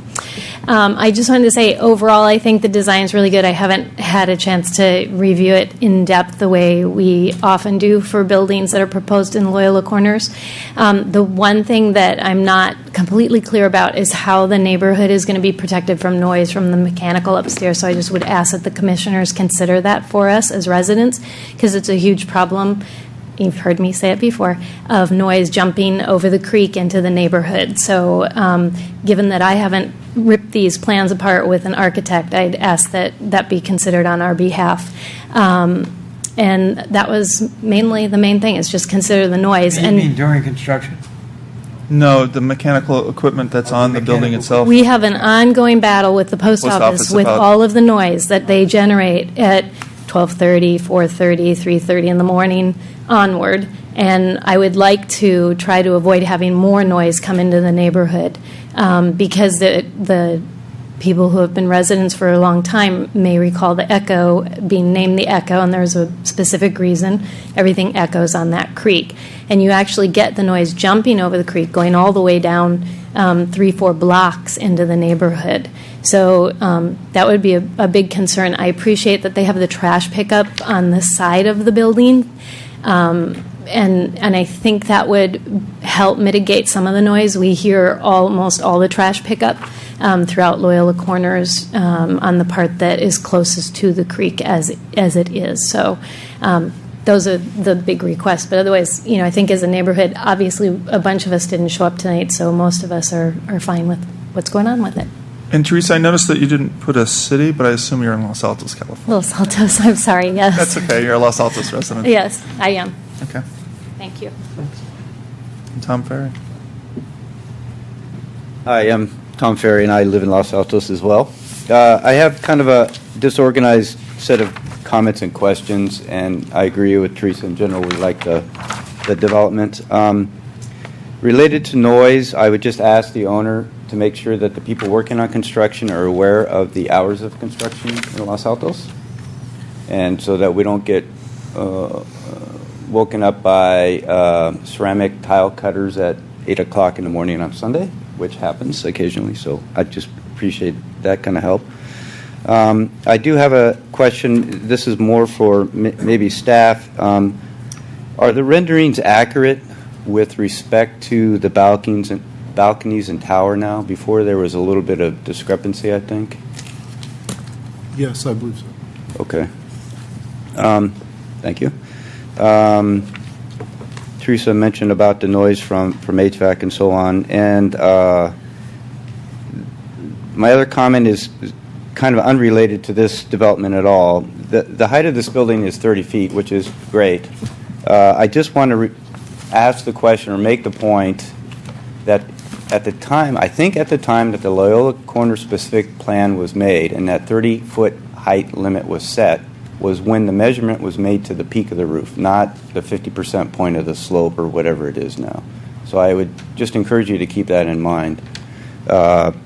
I just wanted to say, overall, I think the design is really good. I haven't had a chance to review it in depth the way we often do for buildings that are proposed in Loyola Corners. The one thing that I'm not completely clear about is how the neighborhood is going to be protected from noise from the mechanical upstairs, so I just would ask that the commissioners consider that for us as residents, because it's a huge problem. You've heard me say it before, of noise jumping over the creek into the neighborhood. So given that I haven't ripped these plans apart with an architect, I'd ask that that be considered on our behalf. And that was mainly the main thing, is just consider the noise. You mean during construction? No, the mechanical equipment that's on the building itself. We have an ongoing battle with the post Post office office with about- all of the noise that they generate at 12:30, 4:30, 3:30 in the morning onward. And I would like to try to avoid having more noise come into the neighborhood, because the people who have been residents for a long time may recall the Echo being named the Echo, and there's a specific reason. Everything echoes on that creek. And you actually get the noise jumping over the creek, going all the way down 3-4 blocks into the neighborhood. So that would be a big concern. I appreciate that they have the trash pickup on the side of the building. And I think that would help mitigate some of the noise. We hear almost all the trash pickup throughout Loyola Corners on the part that is closest to the creek as it is. So those are the big requests. But otherwise, I think as a neighborhood, obviously a bunch of us didn't show up tonight, so most of us are fine with what's going on with it. And Teresa, I noticed that you didn't put a city, but I assume you're in Los Altos, California. Los Altos, I'm sorry, yes. That's okay. You're a Los Altos resident. Yes, I am. Okay. Thank you. And Tom Ferry. Hi, I'm Tom Ferry, and I live in Los Altos as well. I have kind of a disorganized set of comments and questions, and I agree with Teresa in general. We like the development. Related to noise, I would just ask the owner to make sure that the people working on construction are aware of the hours of construction in Los Altos, and so that we don't get woken up by ceramic tile cutters at 8 o'clock in the morning on Sunday, which happens occasionally, so I just appreciate that kind of help. I do have a question. This is more for maybe staff. Are the renderings accurate with respect to the balconies and tower now? Before there was a little bit of discrepancy, I think. Yes, I believe so. Okay. Thank you. Teresa mentioned about the noise from HVAC and so on, and my other comment is kind of unrelated to this development at all. The height of this building is 30 feet, which is great. I just want to ask the question or make the point that at the time that the Loyola Corner specific plan was made and that 30-foot height limit was set was when the measurement was made to the peak of the roof, not the 50% point of the slope or whatever it is now. So I would just encourage you to keep that in mind, not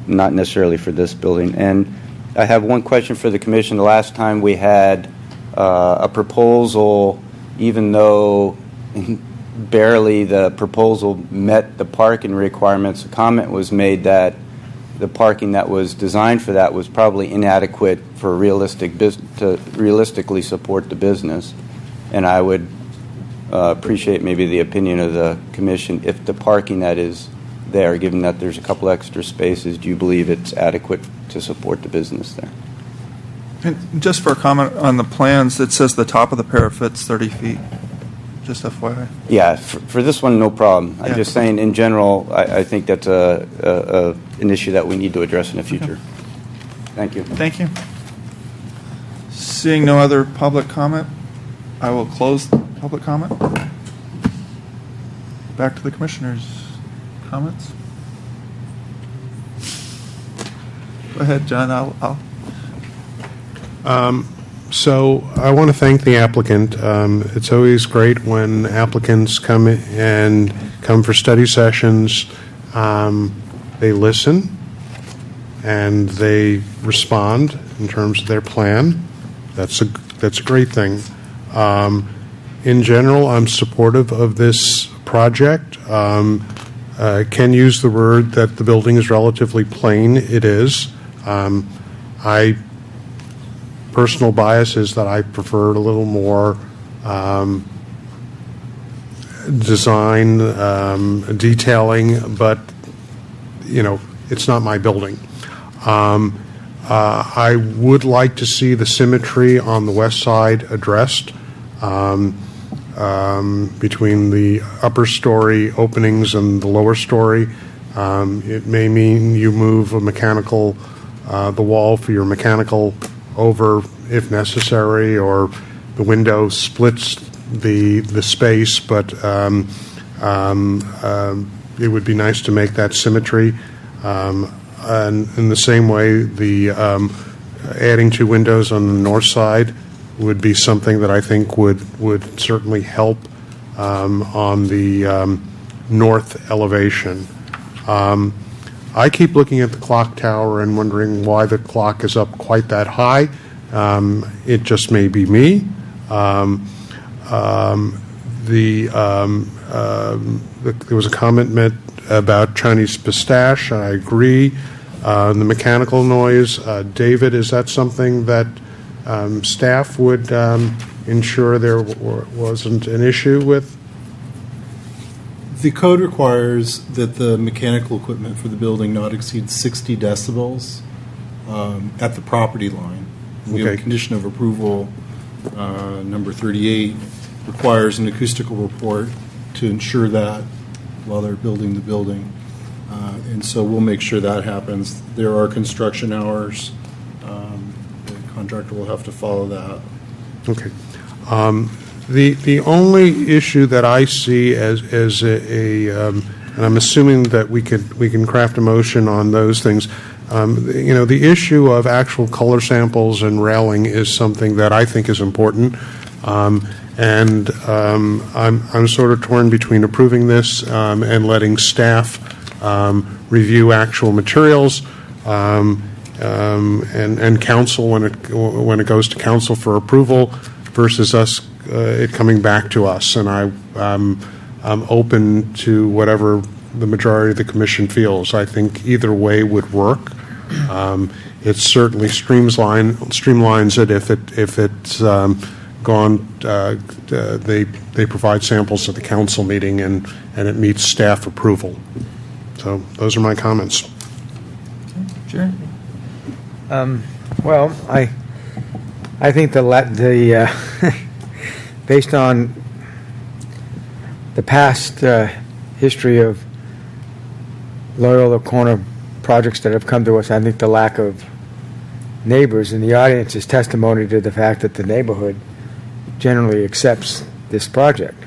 necessarily for this building. And I have one question for the commission. The last time we had a proposal, even though barely the proposal met the parking requirements, a comment was made that the parking that was designed for that was probably inadequate for to realistically support the business. And I would appreciate maybe the opinion of the commission. If the parking that is there, given that there's a couple extra spaces, do you believe it's adequate to support the business there? And just for a comment on the plans, it says the top of the parapet's 30 feet. Just FYI. Yeah, for this one, no problem. Yeah. I'm just saying, in general, I think that's an issue that we need to address in the future. Okay. Thank you. Thank you. Seeing no other public comment, I will close public comment. Back to the commissioners' comments. Go ahead, John. I'll So I want to thank the applicant. It's always great when applicants come for study sessions. They listen and they respond in terms of their plan. That's a great thing. In general, I'm supportive of this project. I can use the word that the building is relatively plain. It is. Personal bias is that I prefer a little more design, detailing, but, it's not my building. I would like to see the symmetry on the west side addressed between the upper story openings and the lower story. It may mean you move the wall for your mechanical over if necessary, or the window splits the space, but it would be nice to make that symmetry. And in the same way, the adding 2 windows on the north side would be something that I think would certainly help on the north elevation. I keep looking at the clock tower and wondering why the clock is up quite that high. It just may be me. There was a comment made about Chinese pistache. I agree. The mechanical noise. David, is that something that staff would ensure there wasn't an issue with? The code requires that the mechanical equipment for the building not exceed 60 decibels at the property line. We have a Okay. condition of approval, number 38, requires an acoustical report to ensure that while they're building the building. And so we'll make sure that happens. There are construction hours. The contractor will have to follow that. Okay. The only issue that I see as and I'm assuming that we can craft a motion on those things. The issue of actual color samples and railing is something that I think is important. And I'm sort of torn between approving this and letting staff review actual materials and council when it goes to council for approval versus us it coming back to us. And I'm open to whatever the majority of the commission feels. I think either way would work. It certainly streamlines it if it's gone. They provide samples at the council meeting and it meets staff approval. So those are my comments. Jerry? Well, I think the based on the past history of Loyola Corner projects that have come to us, I think the lack of neighbors in the audience is testimony to the fact that the neighborhood generally accepts this project.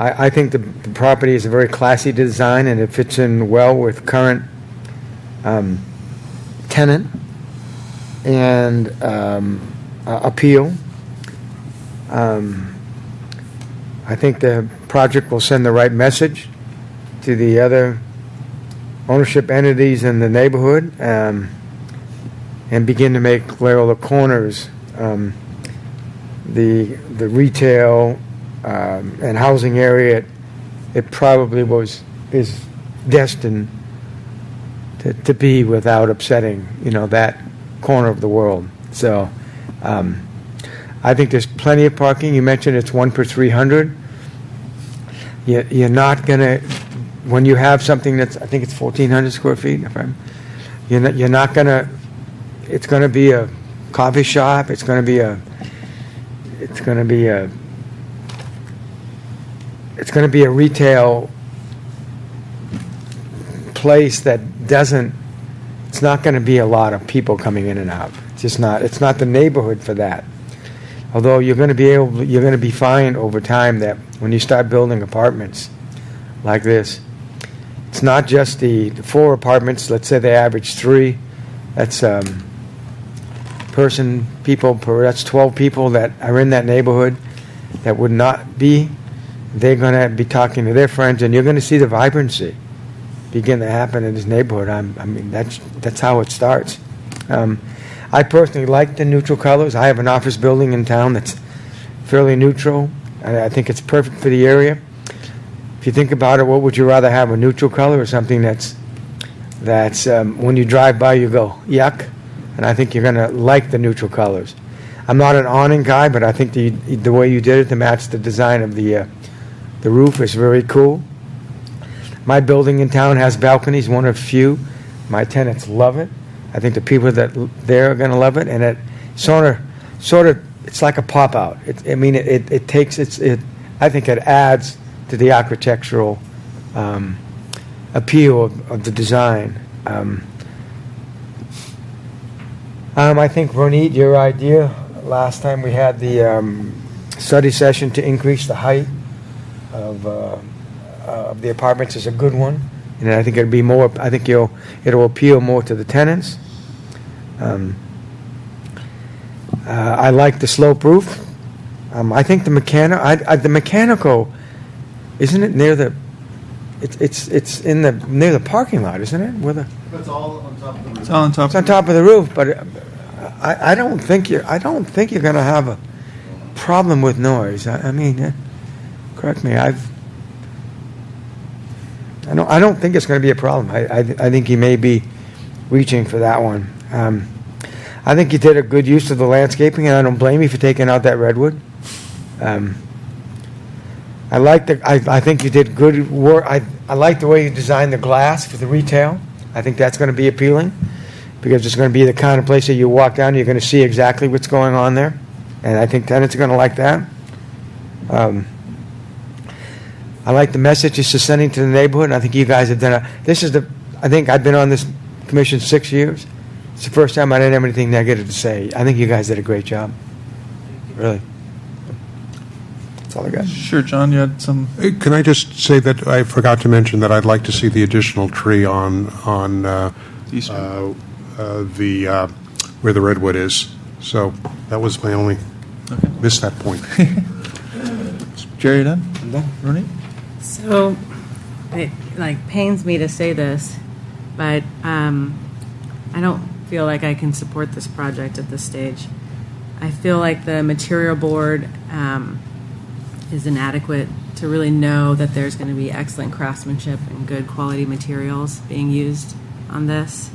I think the property is a very classy design and it fits in well with current tenant and appeal. I think the project will send the right message to the other ownership entities in the neighborhood and begin to make Loyola Corners the retail and housing area it probably is destined to be without upsetting that corner of the world. So I think there's plenty of parking. You mentioned it's 1 per 300. You're not going to, when you have something that's, I think it's 1,400 square feet, you're not going to, it's going to be a coffee shop, it's going to be a retail place that doesn't, it's not going to be a lot of people coming in and out. It's not the neighborhood for that. Although you're going to be fine over time that when you start building apartments like this, it's not just the 4 apartments. Let's say they average 3. That's that's 12 people that are in that neighborhood that would not be. They're going to be talking to their friends, and you're going to see the vibrancy begin to happen in this neighborhood. I mean, that's how it starts. I personally like the neutral colors. I have an office building in town that's fairly neutral. I think it's perfect for the area. If you think about it, what would you rather have, a neutral color or something that's when you drive by you go, yuck? And I think you're going to like the neutral colors. I'm not an awning guy, but I think the way you did it to match the design of the roof is very cool. My building in town has balconies, one of few. My tenants love it. I think the people that there are going to love it, and it sort of, it's like a pop out. I think it adds to the architectural appeal of the design. I think, Ronit, your idea last time we had the study session to increase the height of the apartments is a good one. And I think it'll be more. I think it'll appeal more to the tenants. I like the slope roof. I think the mechanical, isn't it near the? It's in the near the parking lot, isn't it? It's all on top of the roof. It's all on top. It's on top of the roof, but I don't think you're going to have a problem with noise. I mean, correct me. I don't think it's going to be a problem. I think you may be reaching for that one. I think you did a good use of the landscaping, and I don't blame you for taking out that redwood. I think you did good work. I like the way you designed the glass for the retail. I think that's going to be appealing because it's going to be the kind of place that you walk down, you're going to see exactly what's going on there, and I think tenants are going to like that. I like the message it's sending to the neighborhood, and I think you guys have done I think I've been on this commission 6 years. It's the first time I didn't have anything negative to say. I think you guys did a great job. Really. That's all I got. Sure, John, you had some. Can I just say that I forgot to mention that I'd like to see the additional tree on the where the redwood is. So that was my only, missed that point. Jerry, you done? I'm done. Rooney? So, it pains me to say this, but I don't feel like I can support this project at this stage. I feel like the material board is inadequate to really know that there's going to be excellent craftsmanship and good quality materials being used on this.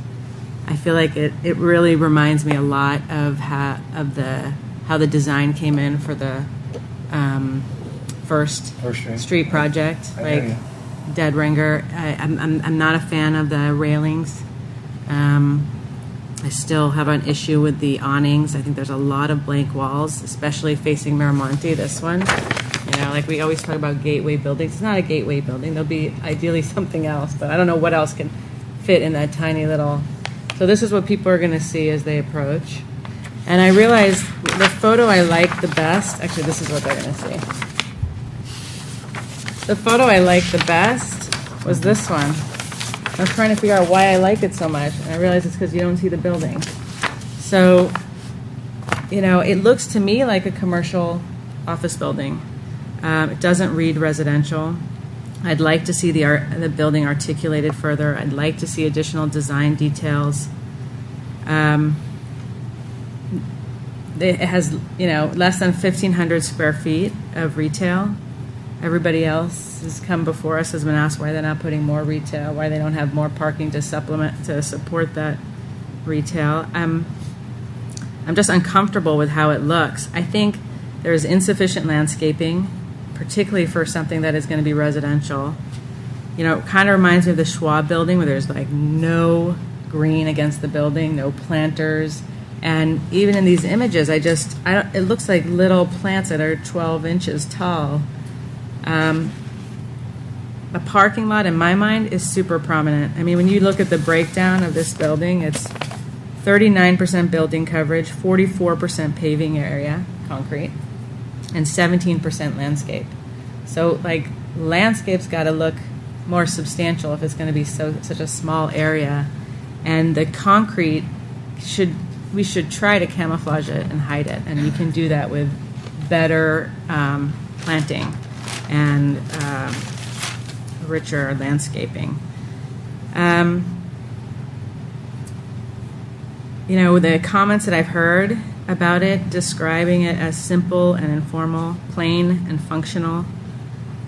I feel like it really reminds me a lot of how the design came in for the First Street project, like Dead Ringer. I'm not a fan of the railings. I still have an issue with the awnings. I think there's a lot of blank walls, especially facing Miramonte, this one. You know, like we always talk about gateway buildings. It's not a gateway building. There'll be ideally something else, but I don't know what else can fit in that tiny little. So this is what people are going to see as they approach. And I realized the photo I like the best, actually this is what they're going to see. The photo I liked the best was this one. I was trying to figure out why I like it so much, and I realized it's because you don't see the building. So, you know, it looks to me like a commercial office building. It doesn't read residential. I'd like to see the building articulated further. I'd like to see additional design details. It has, you know, less than 1,500 square feet of retail. Everybody else has come before us has been asked why they're not putting more retail, why they don't have more parking to support that retail. I'm just uncomfortable with how it looks. I think there's insufficient landscaping, particularly for something that is going to be residential. You know, it kind of reminds me of the Schwab building where there's like no green against the building, no planters. And even in these images, it looks like little plants that are 12 inches tall. A parking lot, in my mind, is super prominent. I mean, when you look at the breakdown of this building, it's 39% building coverage, 44% paving area, concrete, and 17% landscape. So, like, landscape's got to look more substantial if it's going to be such a small area. And the concrete we should try to camouflage it and hide it. And you can do that with better planting and richer landscaping. You know, the comments that I've heard about it, describing it as simple and informal, plain and functional.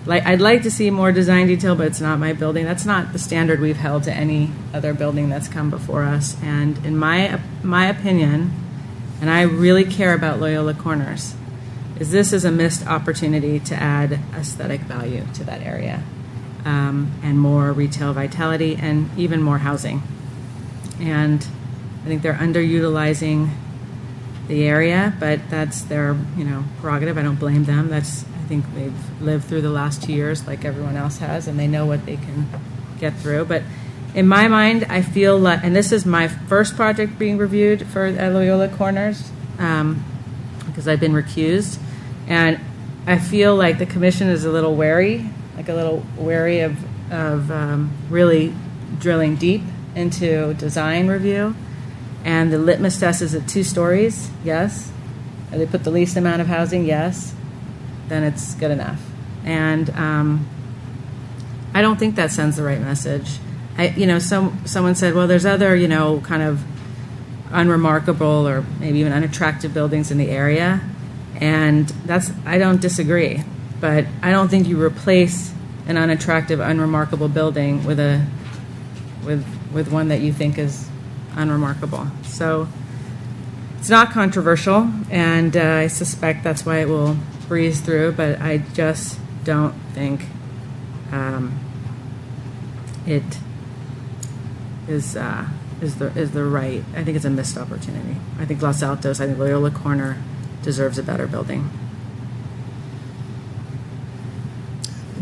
Like, I'd like to see more design detail, but it's not my building. That's not the standard we've held to any other building that's come before us. And in my opinion, and I really care about Loyola Corners, this is a missed opportunity to add aesthetic value to that area, and more retail vitality and even more housing. And I think they're underutilizing the area, but that's their, you know, prerogative. I don't blame them. I think they've lived through the last 2 years like everyone else has, and they know what they can get through. But in my mind, I feel like, and this is my first project being reviewed for Loyola Corners, because I've been recused, and I feel like the commission is a little wary of really drilling deep into design review. And the litmus test is at 2 stories, yes. And they put the least amount of housing, yes. Then it's good enough. And I don't think that sends the right message. Someone said, well, there's other, you know, kind of unremarkable or maybe even unattractive buildings in the area. And I don't disagree. But I don't think you replace an unattractive, unremarkable building with one that you think is unremarkable. So it's not controversial, and I suspect that's why it will breeze through, but I just don't think it is the right. I think it's a missed opportunity. I think Los Altos, I think Loyola Corner deserves a better building.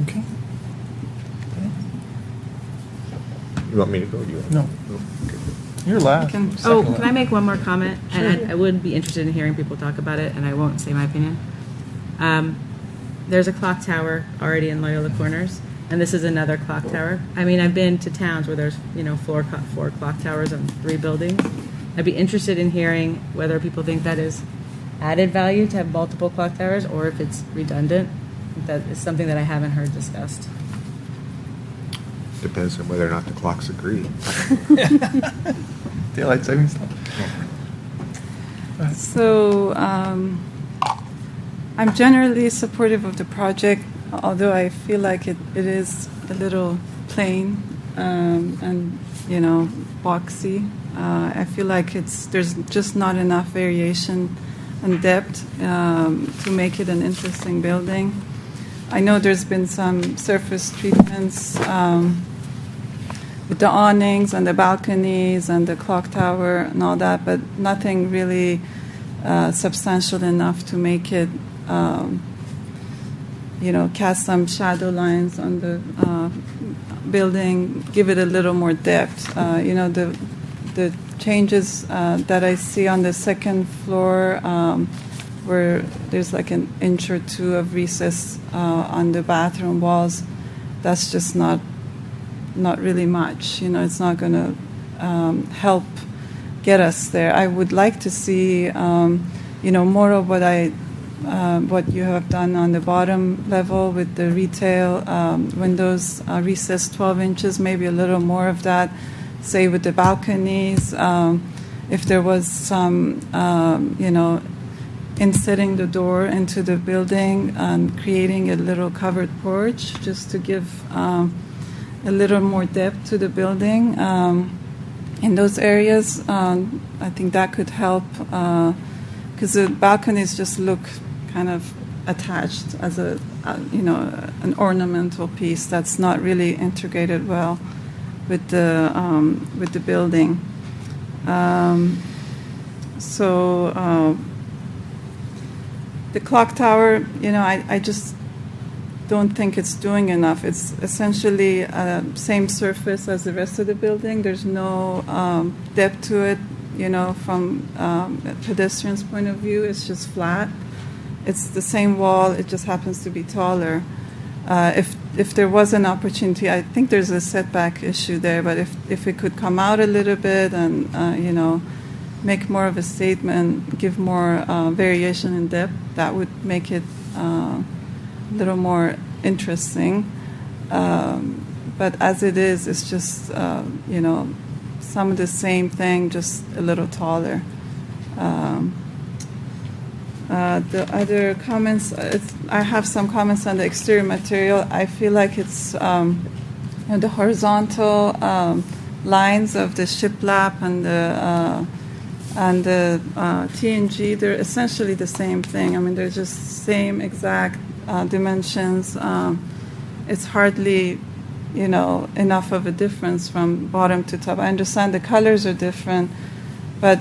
Okay. You want me to go? Or you want No. Okay. You're last. Can I make one more comment? Sure. And I would be interested in hearing people talk about it, and I won't say my opinion. There's a clock tower already in Loyola Corners, and this is another clock tower. I mean, I've been to towns where there's, you know, 4 clock towers on 3 buildings. I'd be interested in hearing whether people think that is added value to have multiple clock towers or if it's redundant. That is something that I haven't heard discussed. Depends on whether or not the clocks agree. Daylight savings time. So I'm generally supportive of the project, although I feel like it is a little plain and, boxy. I feel like there's just not enough variation and depth to make it an interesting building. I know there's been some surface treatments with the awnings and the balconies and the clock tower and all that, but nothing really substantial enough to make it, cast some shadow lines on the building, give it a little more depth. The changes that I see on the second floor, where there's like an inch or two of recess on the bathroom walls, that's just not really much. It's not going to help get us there. I would like to see, more of what you have done on the bottom level with the retail windows, recessed 12 inches, maybe a little more of that. Say with the balconies, if there was some, insetting the door into the building and creating a little covered porch just to give a little more depth to the building. In those areas, I think that could help because the balconies just look kind of attached as an ornamental piece that's not really integrated well with the building. The clock tower, I just don't think it's doing enough. It's essentially same surface as the rest of the building. There's no depth to it, from a pedestrian's point of view. It's just flat. It's the same wall. It just happens to be taller. If there was an opportunity, I think there's a setback issue there, but if it could come out a little bit and, make more of a statement, give more variation in depth, that would make it a little more interesting. But as it is, it's just, some of the same thing, just a little taller. The other comments, I have some comments on the exterior material. I feel like it's the horizontal lines of the shiplap and the TNG, they're essentially the same thing. I mean, they're just same exact dimensions. It's hardly, enough of a difference from bottom to top. I understand the colors are different, but,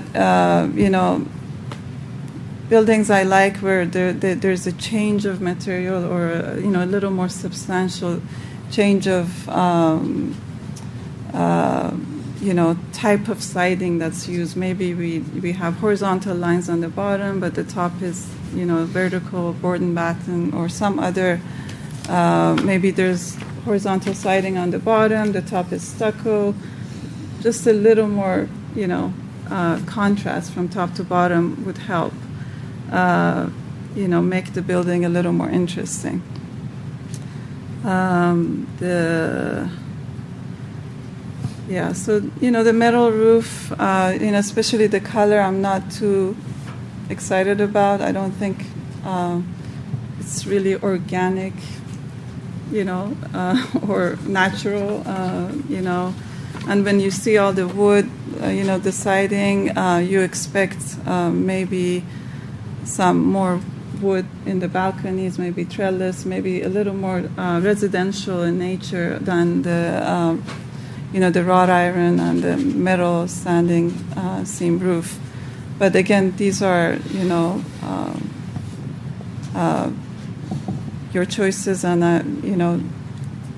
buildings I like where there's a change of material or, a little more substantial change of, type of siding that's used. Maybe we have horizontal lines on the bottom, but the top is, vertical board and batten or some other, maybe there's horizontal siding on the bottom, the top is stucco. Just a little more, contrast from top to bottom would help, make the building a little more interesting. So, the metal roof, especially the color, I'm not too excited about. I don't think it's really organic, or natural, And when you see all the wood, the siding, you expect maybe some more wood in the balconies, maybe trellis, maybe a little more residential in nature than the the wrought iron and the metal standing seam roof. But again, these are, your choices, and,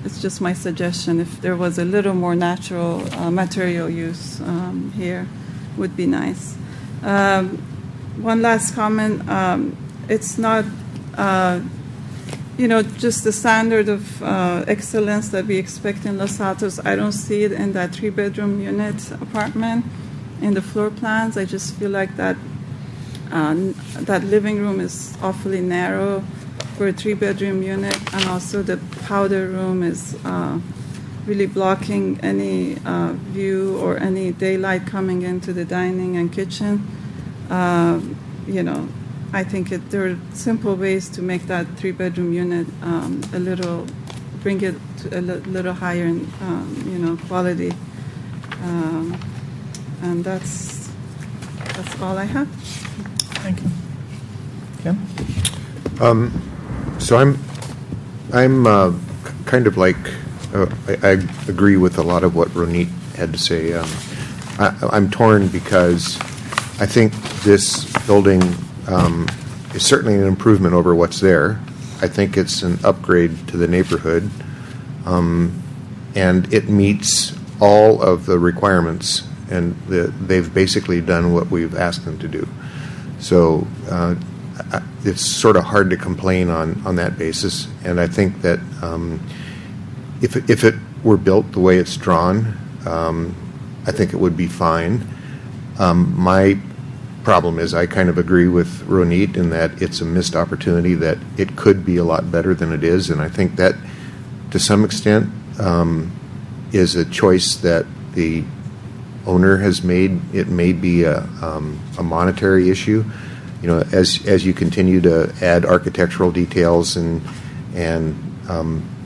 it's just my suggestion. If there was a little more natural material use here, would be nice. One last comment. It's not, just the standard of excellence that we expect in Los Altos. I don't see it in that 3-bedroom unit apartment. in the floor plans. I just feel like that that living room is awfully narrow for a 3-bedroom unit, and also the powder room is really blocking any view or any daylight coming into the dining and kitchen. You know, I think there are simple ways to make that 3-bedroom unit bring it to a little higher in, you know, quality. And that's all I have. Thank you. Ken? So I'm kind of like I agree with a lot of what Ronit had to say. I'm torn because I think this building is certainly an improvement over what's there. I think it's an upgrade to the neighborhood, and it meets all of the requirements, and they've basically done what we've asked them to do. So it's sort of hard to complain on that basis, and I think that if it were built the way it's drawn, I think it would be fine. My problem is I kind of agree with Ronit in that it's a missed opportunity, that it could be a lot better than it is, and I think that to some extent is a choice that the owner has made. It may be a monetary issue. You know, as you continue to add architectural details and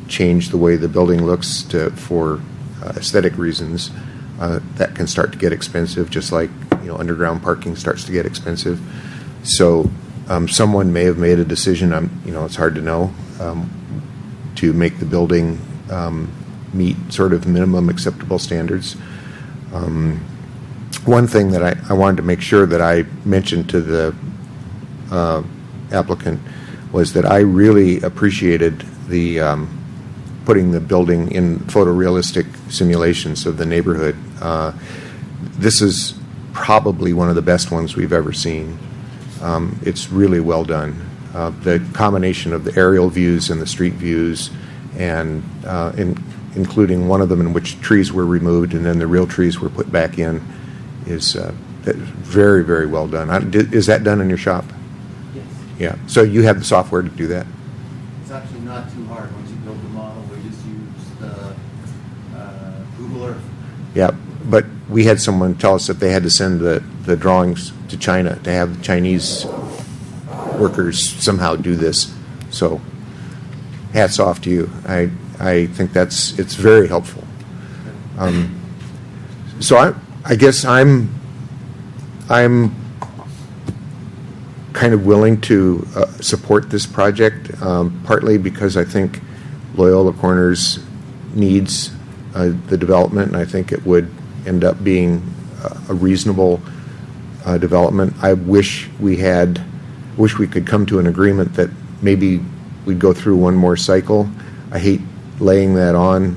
change the way the building looks for aesthetic reasons, that can start to get expensive, just like, you know, underground parking starts to get expensive. So someone may have made a decision, you know, it's hard to know, to make the building meet sort of minimum acceptable standards. One thing that I wanted to make sure that I mentioned to the applicant was that I really appreciated the putting the building in photorealistic simulations of the neighborhood. This is probably one of the best ones we've ever seen. It's really well done. The combination of the aerial views and the street views, and including one of them in which trees were removed and then the real trees were put back in, is very, very well done. Is that done in your shop? Yes. Yeah. So you have the software to do that? It's actually not too hard. Once you build the model, we just use Google Earth. Yeah. But we had someone tell us that they had to send the drawings to China to have Chinese workers somehow do this. So hats off to you. I think it's very helpful. So I guess I'm kind of willing to support this project, partly because I think Loyola Corners needs the development, and I think it would end up being a reasonable development. I wish we could come to an agreement that maybe we'd go through one more cycle. I hate laying that on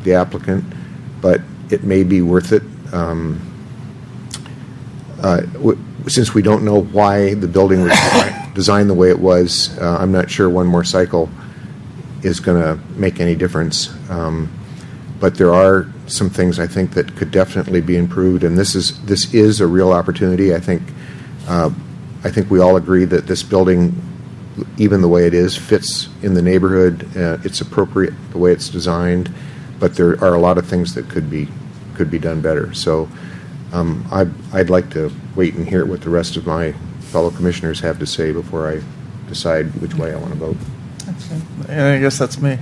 the applicant, but it may be worth it. Since we don't know why the building was designed the way it was, I'm not sure one more cycle is going to make any difference. But there are some things I think that could definitely be improved, and this is a real opportunity. I think we all agree that this building, even the way it is, fits in the neighborhood. It's appropriate the way it's designed, but there are a lot of things that could be done better. So I'd like to wait and hear what the rest of my fellow commissioners have to say before I decide which way I want to vote. And I guess that's me.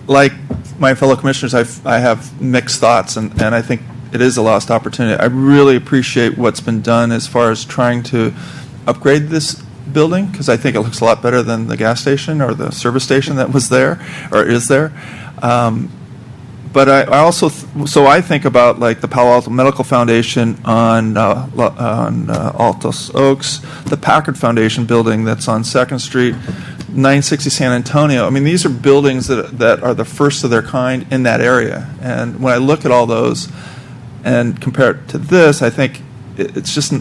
Like my fellow commissioners, I have mixed thoughts, and I think it is a lost opportunity. I really appreciate what's been done as far as trying to upgrade this building, because I think it looks a lot better than the gas station or the service station that was there or is there. But I also so I think about like the Palo Alto Medical Foundation on Altos Oaks, the Packard Foundation building that's on 2nd Street, 960 San Antonio. I mean, these are buildings that are the first of their kind in that area. And when I look at all those and compare it to this, I think it's just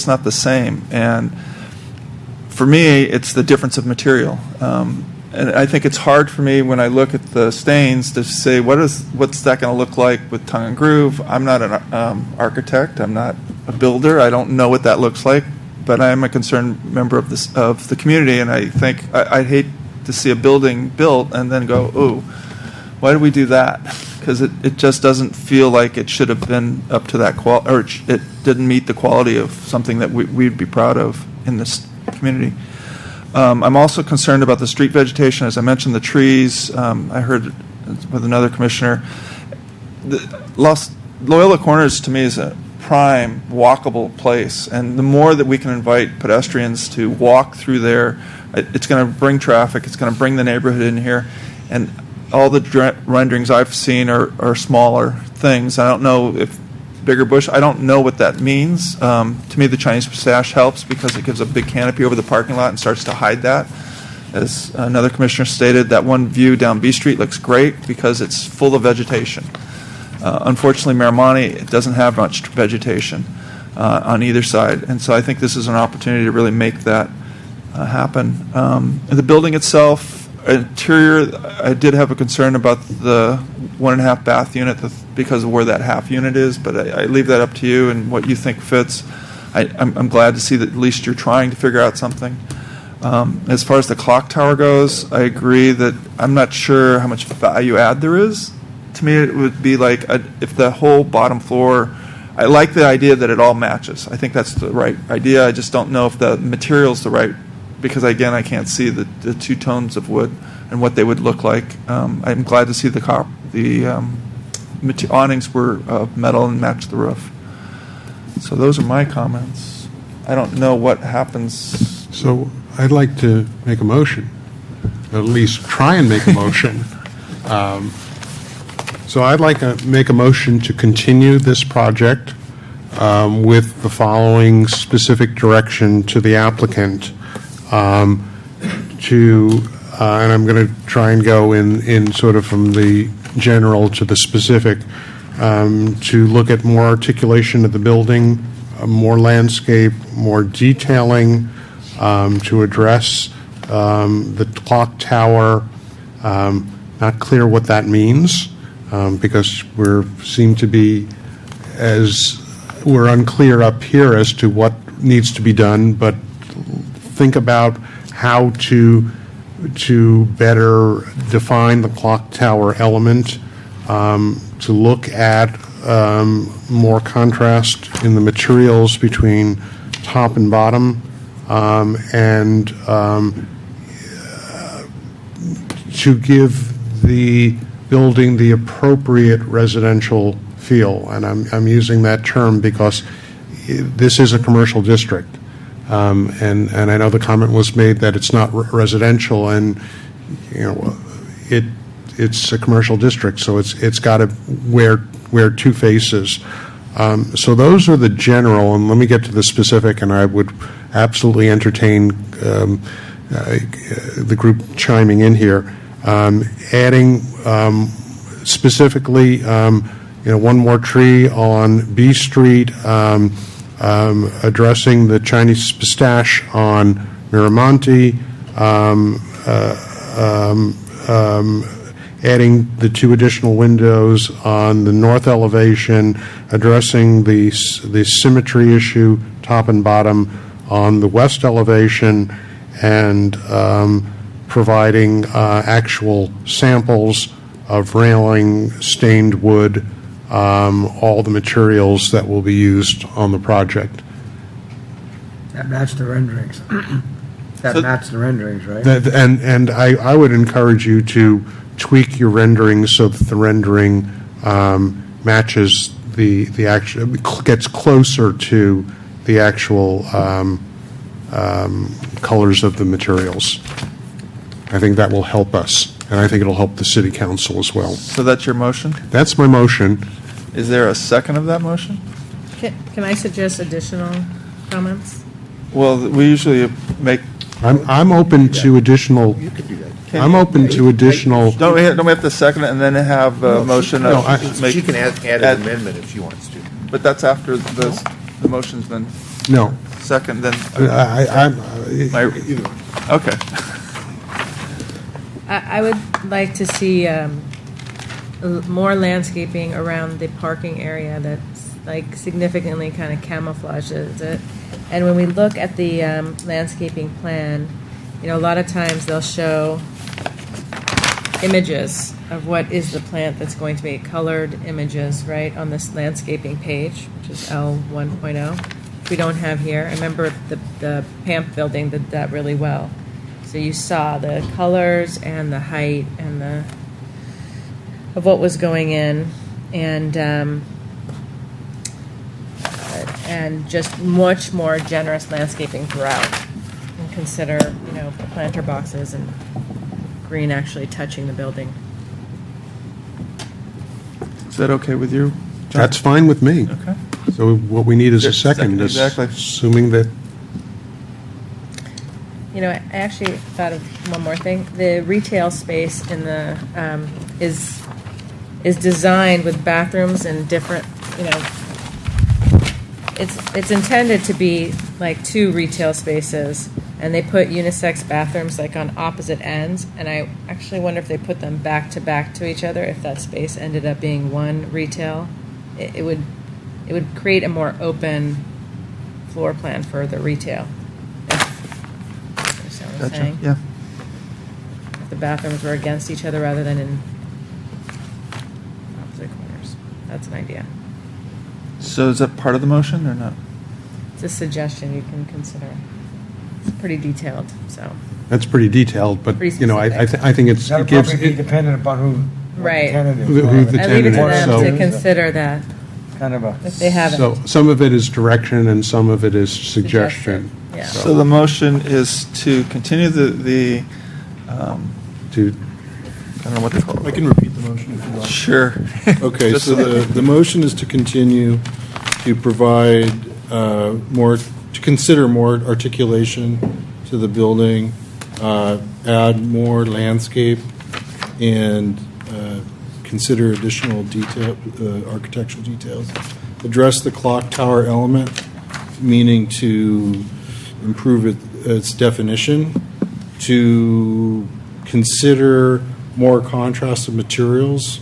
not the same. And for me, it's the difference of material. And I think it's hard for me when I look at the stains to say, what's that going to look like with tongue and groove? I'm not an architect. I'm not a builder. I don't know what that looks like, but I am a concerned member of the community, and I think I'd hate to see a building built and then go, ooh, why did we do that? Because it just doesn't feel like it should have been up to that quality, or it didn't meet the quality of something that we'd be proud of in this community. I'm also concerned about the street vegetation. As I mentioned, the trees. I heard with another commissioner, Loyola Corners to me is a prime walkable place, and the more that we can invite pedestrians to walk through there, it's going to bring traffic. It's going to bring the neighborhood in here, and all the renderings I've seen are smaller things. I don't know if bigger bush. I don't know what that means. To me, the Chinese pistache helps because it gives a big canopy over the parking lot and starts to hide that. As another commissioner stated, that one view down B Street looks great because it's full of vegetation. Unfortunately, Miramonte doesn't have much vegetation on either side, and so I think this is an opportunity to really make that happen. The building itself, interior, I did have a concern about the 1.5 bath unit because of where that half unit is, but I leave that up to you and what you think fits. I'm glad to see that at least you're trying to figure out something. As far as the clock tower goes, I agree that I'm not sure how much value add there is. To me, it would be like if the whole bottom floor, I like the idea that it all matches. I think that's the right idea. I just don't know if the material's the right, because again, I can't see the two tones of wood and what they would look like. I'm glad to see the awnings were metal and matched the roof. So those are my comments. I don't know what happens. So I'd like to make a motion, at least try and make a motion. So I'd like to make a motion to continue this project with the following specific direction to the applicant. And I'm going to try and go in sort of from the general to the specific, to look at more articulation of the building, more landscape, more detailing, to address the clock tower. Not clear what that means, because seem to be, as we're unclear up here as to what needs to be done, but think about how to better define the clock tower element, to look at more contrast in the materials between top and bottom, and to give the building the appropriate residential feel. And I'm using that term because this is a commercial district. And I know the comment was made that it's not residential, and it's a commercial district, so it's got to wear two faces. So those are the general, and let me get to the specific, and I would absolutely entertain the group chiming in here, adding specifically, one more tree on B Street. Addressing the Chinese pistache on Miramonte, adding the two additional windows on the north elevation, addressing the symmetry issue, top and bottom, on the west elevation, and providing actual samples of railing, stained wood, all the materials that will be used on the project. That match the renderings. Match the renderings, right? And I would encourage you to tweak your renderings so that the rendering matches the actual, gets closer to the actual colors of the materials. I think that will help us, and I think it'll help the city council as well. So that's your motion? That's my motion. Is there a second of that motion? Can I suggest additional comments? Well, we usually make. I'm open to additional. I'm open to additional. Don't we have to second it and then have a motion? She can add an amendment if she wants to. But that's after the motion's been No. second. Then I'm. okay. I would like to see more landscaping around the parking area that's like significantly kind of camouflages it. And when we look at the landscaping plan, you know, a lot of times they'll show images of what is the plant that's going to be, colored images, right, on this landscaping page, which is L 1.0, which we don't have here. I remember the PAMP building did that really well. So you saw the colors and the height and of what was going in, and just much more generous landscaping throughout. And consider, you know, planter boxes and green actually touching the building. Is that okay with you, John? That's fine with me. Okay. So what we need is a Just second, exactly. assuming that, You know, I actually thought of one more thing. The retail space in the is designed with bathrooms and different, you know, it's intended to be like two retail spaces, and they put unisex bathrooms like on opposite ends, and I actually wonder if they put them back to each other, if that space ended up being one retail, it would create a more open floor plan for the retail. If you understand what I'm Gotcha, saying? yeah. If the bathrooms were against each other rather than in opposite corners. That's an idea. So is that part of the motion or not? It's a suggestion you can consider. It's pretty detailed, so. that's pretty detailed, but, Pretty you know, I specific. think That'll it gives, probably be dependent upon who, what the Right. tenant is. Who the I leave it to tenant is, them so- to consider that, Kind of a. if they haven't. so some of it is direction and some of it is suggestion. Yeah. So the motion is to continue the To, I don't know what they call I it. can repeat the motion if you like. Sure. Okay, Just so the motion is to continue to provide to consider more articulation to the building, add more landscape, and consider additional detail, architectural details. Address the clock tower element, meaning to improve its definition, to consider more contrast of materials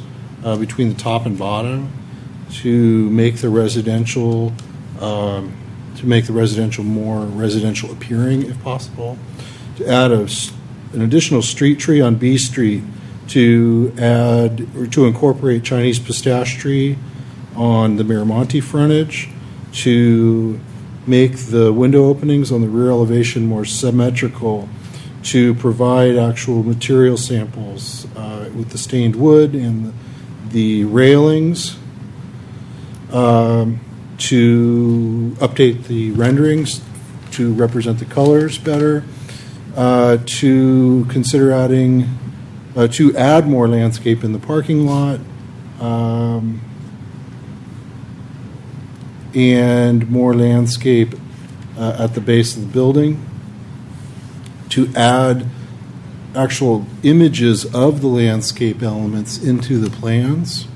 between the top and bottom, to make the residential more residential appearing if possible, to add an additional street tree on B Street, to add or to incorporate Chinese pistache tree on the Miramonte frontage, to make the window openings on the rear elevation more symmetrical, to provide actual material samples with the stained wood and the railings, to update the renderings to represent the colors better, to consider to add more landscape in the parking lot, and more landscape at the base of the building, to add actual images of the landscape elements into the plans,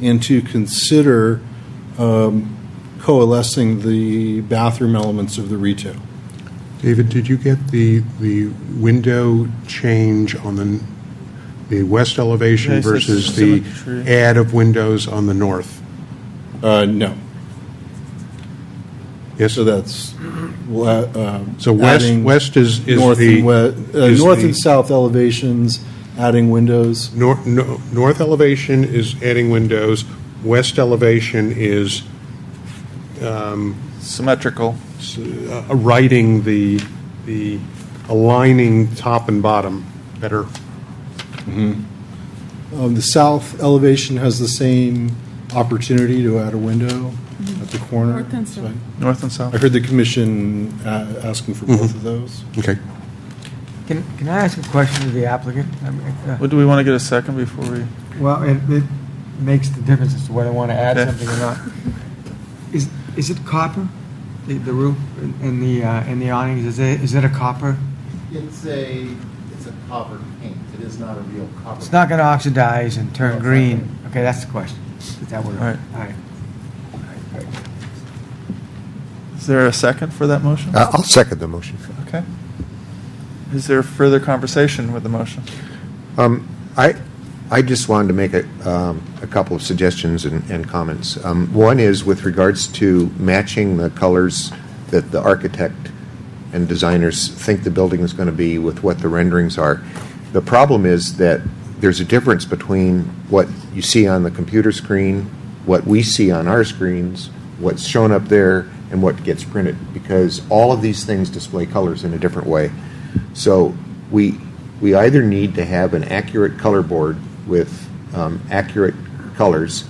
and to consider coalescing the bathroom elements of the retail. David, did you get the window change on the west elevation Yeah, he said versus the symmetry. add of windows on the north? No. Yes, So that's so west is north the and west, is north the- and south elevations, adding windows. north elevation is adding windows. West elevation is Symmetrical. writing the aligning top and bottom better. The south elevation has the same opportunity to add a window at the corner. North and south. North and south. I heard the commission asking for both of those. Okay. Can I ask a question of the applicant? What, do we want to get a second before we? Well, it makes the difference as to whether I want to add Okay. something or not. Is it copper? The roof and the awnings, is it a copper? It's a copper paint. It is not a real copper. It's not going to oxidize and turn green. Okay, that's the question. Is that what? All right. All right. Great. Is there a second for that motion? I'll second the motion. Okay. Is there further conversation with the motion? I just wanted to make a couple of suggestions and comments. One is with regards to matching the colors that the architect and designers think the building is going to be with what the renderings are. The problem is that there's a difference between what you see on the computer screen, what we see on our screens, what's shown up there, and what gets printed, because all of these things display colors in a different way. So we either need to have an accurate color board with accurate colors,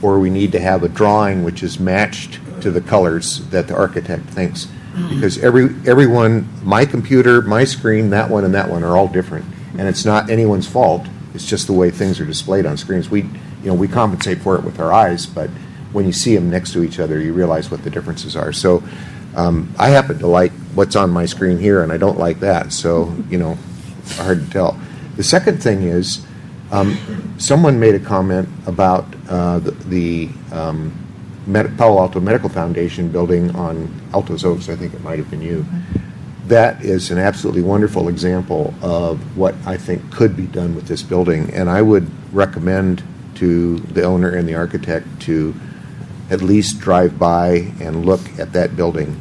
or we need to have a drawing which is matched to the colors that the architect thinks. Because everyone, my computer, my screen, that one, and that one are all different, and it's not anyone's fault. It's just the way things are displayed on screens. We compensate for it with our eyes, but when you see them next to each other, you realize what the differences are. So I happen to like what's on my screen here, and I don't like that. So it's hard to tell. The second thing is, someone made a comment about the Palo Alto Medical Foundation building on Altos Oaks. I think it might have been you. That is an absolutely wonderful example of what I think could be done with this building, and I would recommend to the owner and the architect to at least drive by and look at that building.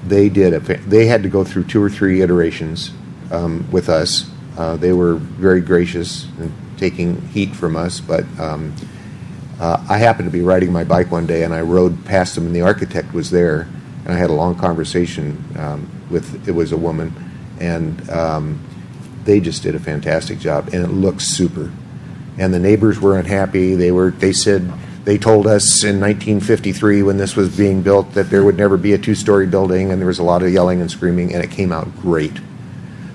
They had to go through 2 or 3 iterations with us. They were very gracious in taking heat from us, but I happened to be riding my bike one day, and I rode past them, and the architect was there, and I had a long conversation it was a woman, and they just did a fantastic job, and it looks super. And the neighbors were unhappy. They told us in 1953 when this was being built that there would never be a 2-story building, and there was a lot of yelling and screaming, and it came out great.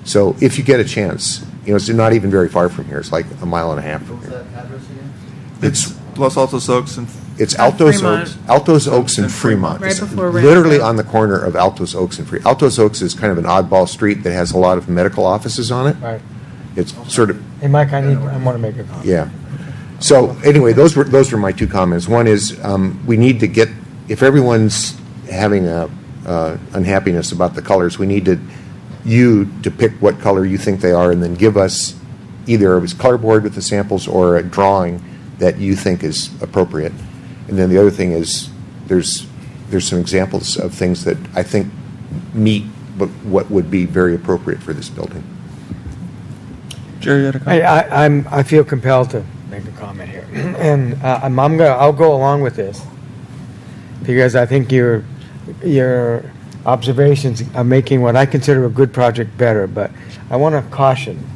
So if you get a chance, it's not even very far from here. It's like a mile and a half from here. What's that address again? It's Los Altos Oaks and It's Altos Fremont. Oaks and Fremont. Right It's before literally Rancho. on the corner of Altos Oaks and Fremont. Altos Oaks is kind of an oddball street that has a lot of medical offices on it. Right. It's sort of, Hey, Mike, I want to make a comment. yeah. So anyway, those were my 2 comments. One is we need to get, if everyone's having a unhappiness about the colors, we need you to pick what color you think they are, and then give us either a color board with the samples or a drawing that you think is appropriate. And then the other thing is there's some examples of things that I think meet what would be very appropriate for this building. Jerry, you had a comment? I feel compelled to make a comment here, and I'll go along with this because I think your observations are making what I consider a good project better. But I want to caution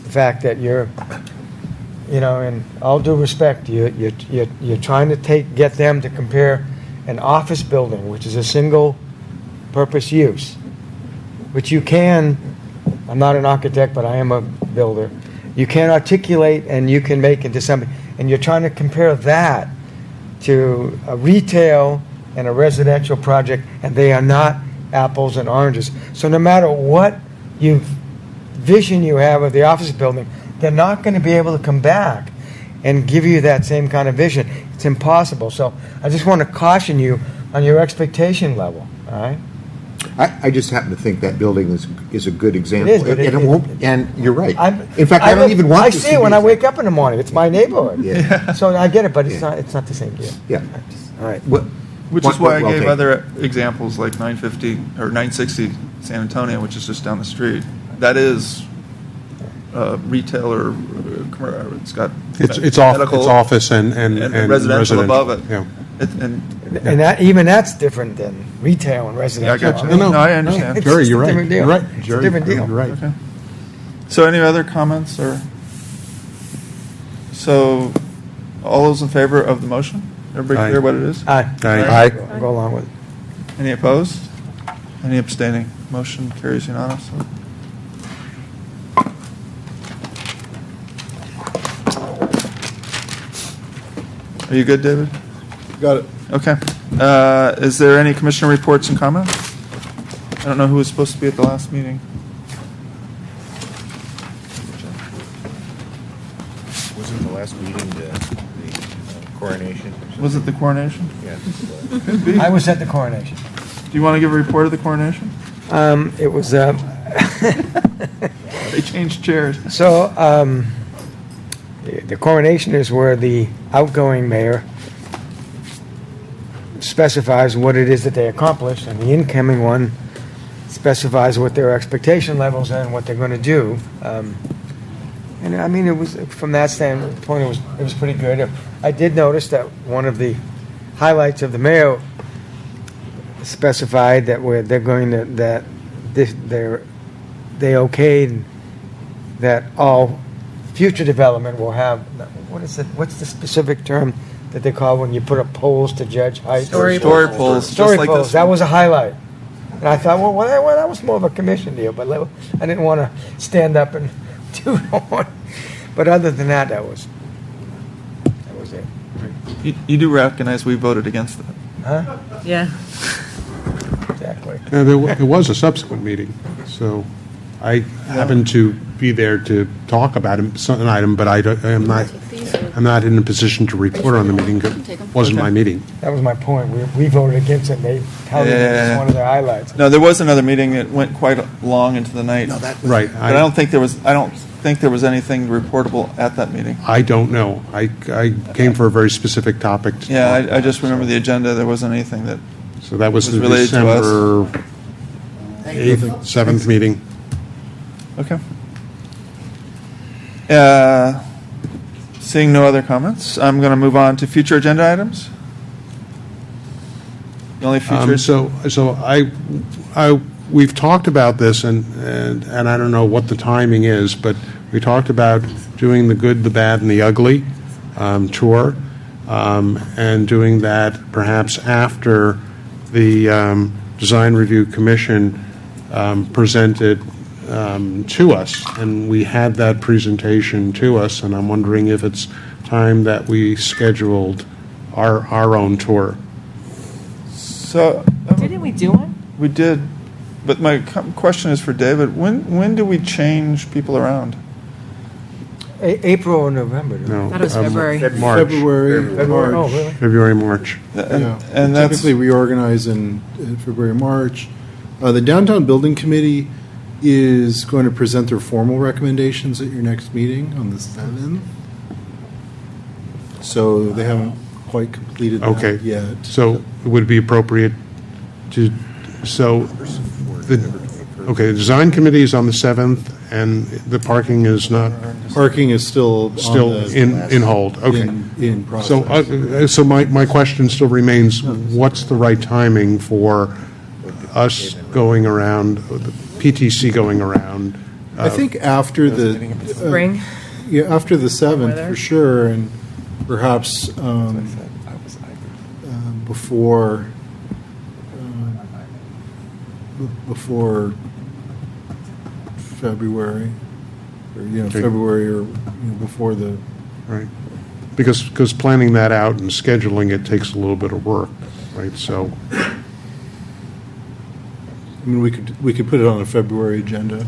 the fact that in all due respect, you're trying to get them to compare an office building, which is a single purpose use, which you can. I'm not an architect, but I am a builder. You can articulate and you can make into something, and you're trying to compare that to a retail and a residential project, and they are not apples and oranges. So no matter what vision you have of the office building, they're not going to be able to come back and give you that same kind of vision. It's impossible. So I just want to caution you on your expectation level. All right. I just happen to think that building is a good example. It is, but and it won't. And you're right. In fact, I don't even want. I this see to it be when I exact. wake up in the morning. It's my neighborhood. Yeah. So I get it, but it's Yeah. not the same deal. Yeah. All right. Which is why I well gave taken. other examples like 950 or 960 San Antonio, which is just down the street. That is retail or it's got It's medical office and residential above it. Yeah. And that's different than retail and residential. Yeah, I got you. No, I understand. It's Jerry, just a you're right. different deal. You're right. It's a Jerry, different deal. You're right. Okay. So any other comments or? So all those in favor of the motion? Everybody Aye. clear what it is? Aye. Aye. I'll go along with it. Any opposed? Any abstaining? Motion carries unanimously. Are you good, David? Got it. Okay. Is there any commissioner reports and comments? I don't know who was supposed to be at the last meeting. Wasn't the last meeting the coronation? Was it the coronation? Yeah. Could be. I was at the coronation. Do you want to give a report of the coronation? It was They changed chairs. So, the coronation is where the outgoing mayor specifies what it is that they accomplished, and the incoming one specifies what their expectation levels are and what they're going to do. And I mean, it was from that standpoint, it was pretty good. I did notice that one of the highlights of the mayor specified that they're going to they okayed that all future development will have what's the specific term that they call when you put up poles to judge height? Story poles. Story just like poles. this That one. was a highlight. And I thought, well, that was more of a commission deal, but I didn't want to stand up and do one. But other than that, that was it. You do recognize we voted against that. Huh? Yeah. Exactly. There was a subsequent meeting, so I happened to be there to talk about an item, but I'm not in a position to report on the meeting. It wasn't my meeting. That was my point. We voted against it, and they touted it as one of their highlights. No, there was another meeting that went quite long into the night. Right. But I don't think there was anything reportable at that meeting. I don't know. I came for a very specific topic. Yeah, I just remember the agenda. There wasn't anything that. So that was the related to us. December 8th, 7th meeting. Okay. Seeing no other comments, I'm going to move on to future agenda items. The only future. We've talked about this, and I don't know what the timing is, but we talked about doing the good, the bad, and the ugly tour, and doing that perhaps after the Design Review Commission presented to us, and we had that presentation to us, and I'm wondering if it's time that we scheduled our own tour. So Didn't we do one? we did, but my question is for David. When do we change people around? April or November? No, Thought it was February. March. February, February? Oh, March. really? February, March. Yeah. And that's Typically reorganize in February, March. The Downtown Building Committee is going to present their formal recommendations at your next meeting on the 7th. So they haven't quite completed that Okay. yet. So would it be appropriate to, the design committee is on the 7th, and the parking is not Parking is still in hold? Okay. in process. So my question still remains, what's the right timing for us going around, the PTC going around? I think after the Spring? after the 7th Weather? for sure, and perhaps before February, or Okay. February, or before the. Right. Because planning that out and scheduling it takes a little bit of work, right? So, I mean, we could put it on a February agenda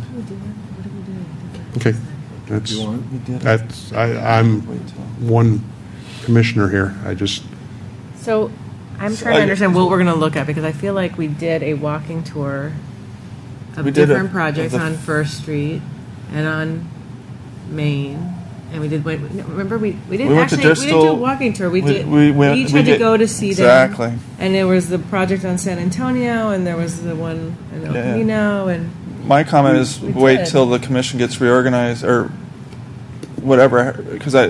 okay. if you want. I'm one commissioner here. So I'm trying to understand what we're going to look at, because I feel like we did a walking tour of We did different a- projects of the- on First Street and on Main. And we did, remember, we didn't We went to actually, we didn't do a Bristol. walking tour. We We- did, we went- we each we had to did- go to see them. Exactly. And there was the project on San Antonio, and there was the one in El Yeah. Camino, and My comment is We wait did. till the commission gets reorganized or whatever, because I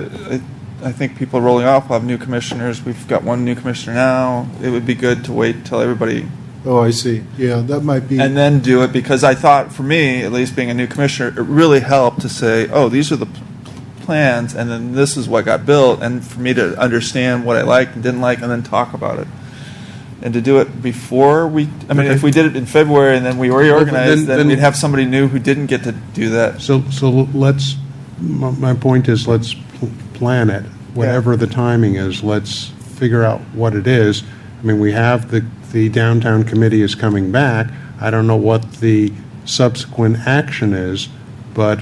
think people rolling off will have new commissioners. We've got one new commissioner now. It would be good to wait till everybody Oh, I see. Yeah, that might be. and then do it, because I thought, for me, at least being a new commissioner, it really helped to say, oh, these are the plans, and then this is what got built, and for me to understand what I liked and didn't like, and then talk about it. And to do it before if we did it in February and then we reorganized, then we'd have somebody new who didn't get to do that. So let's, my point is, let's plan it, whatever the timing is, let's figure out what it is. I mean, we have the downtown committee is coming back. I don't know what the subsequent action is, but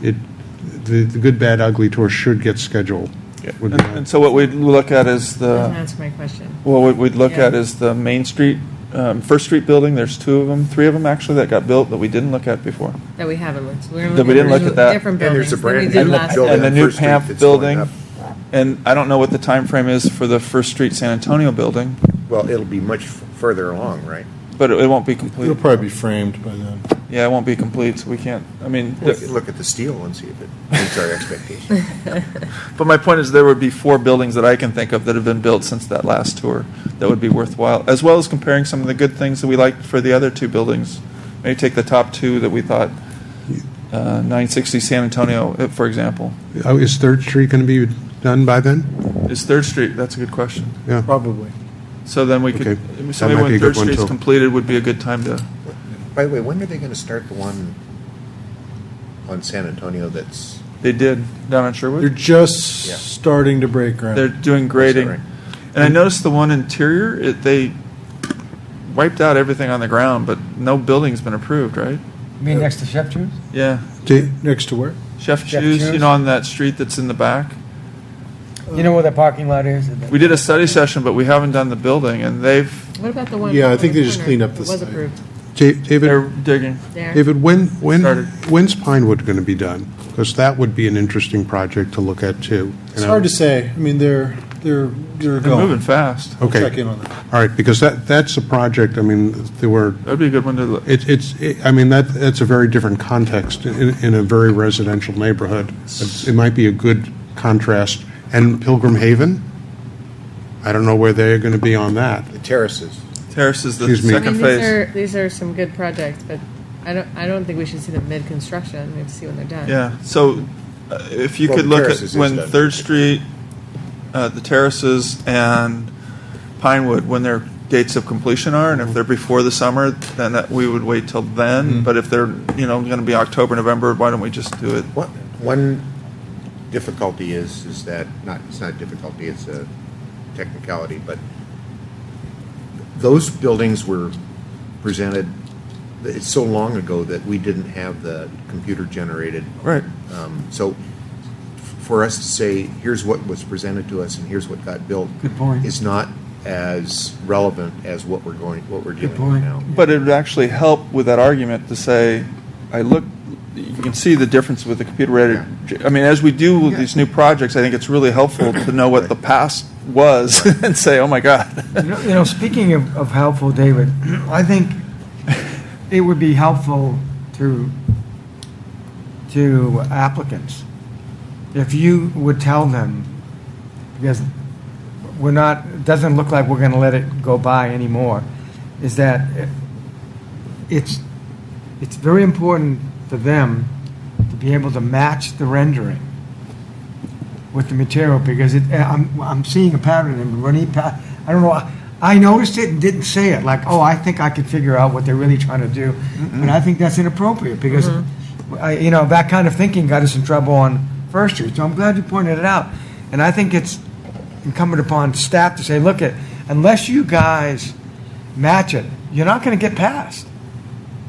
the good, bad, ugly tour should get scheduled. And so what we'd look at is doesn't the, answer my question. what we'd look Yeah. at is the Main Street First Street building, there's 2 of them, 3 of them actually that got built that we didn't look at before. That we haven't looked. So That we didn't look at that. Different And there's buildings a brand than we new did last building time. And the on new First Street PAMP that's going building. up. And I don't know what the time frame is for the First Street San Antonio building, Well, it'll be much further along, right? but it won't be complete. It'll probably be framed by then. Yeah, it won't be complete, so we can't, I mean, Look at the steel and see if it meets our expectations. but my point is there would be 4 buildings that I can think of that have been built since that last tour that would be worthwhile, as well as comparing some of the good things that we liked for the other 2 buildings. Maybe take the top 2 that we thought, 960 San Antonio, for example. Oh, is Third Street going to be done by then? Is Third Street, that's a good question. Yeah. Probably. So then we Okay. could, so That maybe might be when a good Third one, Street's too. completed would be a good time to, By the way, when are they going to start the one on San Antonio that's, they did, down on They're Sherwood. just Yeah. starting to break ground. They're doing grading. right. And I noticed the one interior, they wiped out everything on the ground, but no building's been approved, right? You mean next to Chef Juice? Yeah. Next to where? Chef Chef Chu's, you Chu's? know, on that street that's in the back. You know where the parking lot is? We did a study session, but we haven't done the building, and What about the one? Yeah, I on think the they just corner cleaned up that the was site. approved they're David, digging. there. David, Started. when's Pinewood going to be done? Because that would be an interesting project to look at too. It's hard to say. I mean, they're They're going. moving fast. We'll Okay. check in on that. All right, because that's a project, I mean, there were, That'd be a good one to look. I mean, that's a very different context in a very residential neighborhood. It might be a good contrast. And Pilgrim Haven? I don't know where they're going to be on that. the terraces? Terrace is the Excuse me. I second mean, phase. these are some good projects, but I don't think we should see them mid-construction. We have to see when they're done. Yeah, so if you Well, could the look at terraces is when done. Third Street, the terraces and Pinewood, when their dates of completion are, and if they're before the summer, then we would wait till then. But if they're, going to be October, November, why don't we just do it? One difficulty is that, it's not a difficulty, it's a technicality, but those buildings were presented, it's so long ago that we didn't have the computer-generated. Right. So for us to say, here's what was presented to us and here's what got built. Good point. Is not as relevant as what we're dealing with point. now. But it would actually help with that argument to say, you can see the difference with the computer rated. I mean, as we do with these new projects, I think it's really helpful to know what the past was and say, oh my God. Speaking of helpful, David, I think it would be helpful to applicants if you would tell them, because it doesn't look like we're going to let it go by anymore, is that it's very important for them to be able to match the rendering with the material, because I'm seeing a pattern in running. I don't know. I noticed it and didn't say it. Like, I think I could figure out what they're really trying to do, but I think that's inappropriate because, that kind of thinking got us in trouble on First Street. So I'm glad you pointed it out, and I think it's incumbent upon staff to say, look, unless you guys match it, you're not going to get passed.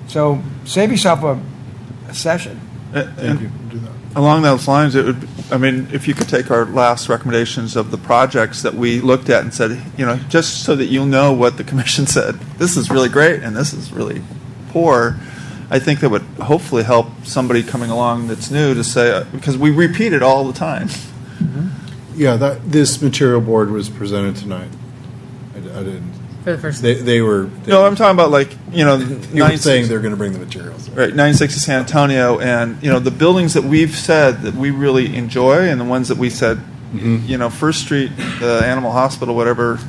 So save yourself a session. Thank you. We'll do that. Along those lines, if you could take our last recommendations of the projects that we looked at and said, just so that you'll know what the commission said, this is really great and this is really poor, I think that would hopefully help somebody coming along that's new to say, because we repeat it all the time. Yeah, this material board was presented tonight. I didn't. For the first. They were. No, I'm talking about You were saying they're going to bring the materials. Right, 960 San Antonio, and the buildings that we've said that we really enjoy, and the ones that we said, First Street, the Animal Hospital, whatever.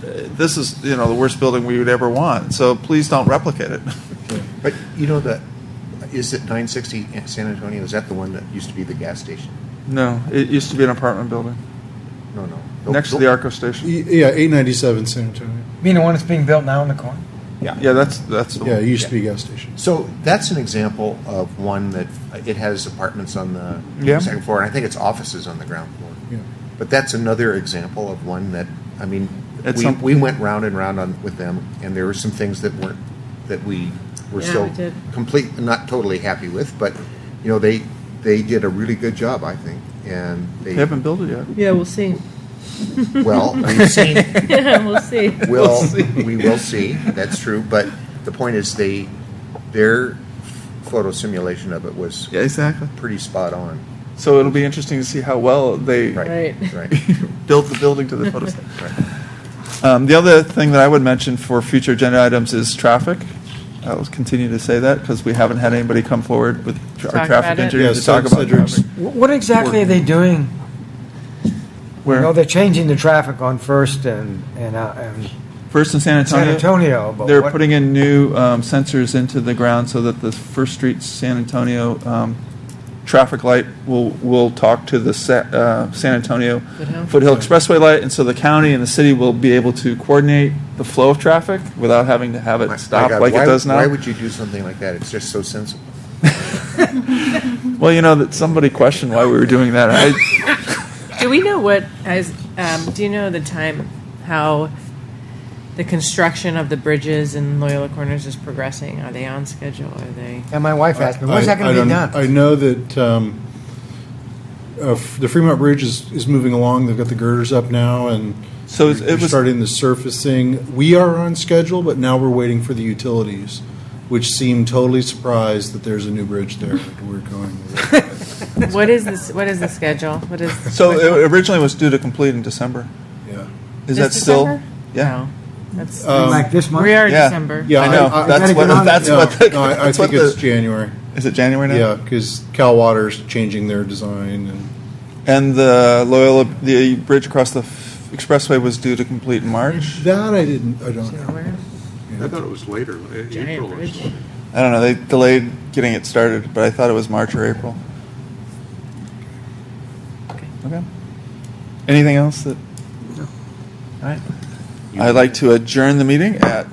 This is the worst building we would ever want. So please don't replicate it. But is it 960 San Antonio? Is that the one that used to be the gas station? No, it used to be an apartment building No. next to the Arco station. Yeah, 897 San Antonio. You mean the one that's being built now in the corner? Yeah, that's the Yeah, one. it used to be a gas station. So that's an example of one that it has apartments on the Yeah. second floor, and I think it's offices on the ground floor. Yeah. But that's another example of one that, we went round and round with them, and there were some things that we were Yeah, still we did. not totally happy with, but, they did a really good job, I think, and They haven't built it yet. Yeah, we'll see. Well, we've seen, We'll see. we will see, that's true, but the point is their photo simulation of it was Yeah, exactly. pretty spot on. So it'll be interesting to see how well they Right. Right. build the building to the photos. Right. The other thing that I would mention for future agenda items is traffic. I will continue to say that because we haven't had anybody come forward with our Talk traffic about it? engineer Yeah, to talk about Cedric's- traffic. What exactly are they doing? Where? You know, they're changing the traffic on First and First in San Antonio. San Antonio. But They're what- putting in new sensors into the ground so that the First Street San Antonio traffic light will talk to the San Antonio Foothill Expressway light, and so the county and the city will be able to coordinate the flow of traffic without having to have My it stop God, like why- it does now. Why would you do something like that? It's just so sensible. Well, you know that somebody questioned why we were doing that. Do we know what, do you know the time, how the construction of the bridges in Loyola Corners is progressing? Are they on schedule? Are they? And my wife asked me, when's that going to be done? I know that the Fremont Bridge is moving along. They've got the girders up now, and So they're it was starting the surfacing. We are on schedule, but now we're waiting for the utilities, which seem totally surprised that there's a new bridge there. That we're going. What is this? What is the schedule? What is? so it originally was due to complete in December. Yeah. Is This that still? December? Yeah. No, that's Like this month? we are Yeah. December. Yeah, I know. I- That's gotta what. get on it. That's No, what. The, no, I that's think what it's the, January. Is it January now? Yeah, because Cal Water's changing their design, and And the Loyola, the bridge across the expressway was due to complete in March. that I don't know. Where? I thought it was later, Giant April or bridge. something. I don't know. They delayed getting it started, but I thought it was March or April. Okay. Anything else that? No. All right. I'd like to adjourn the meeting at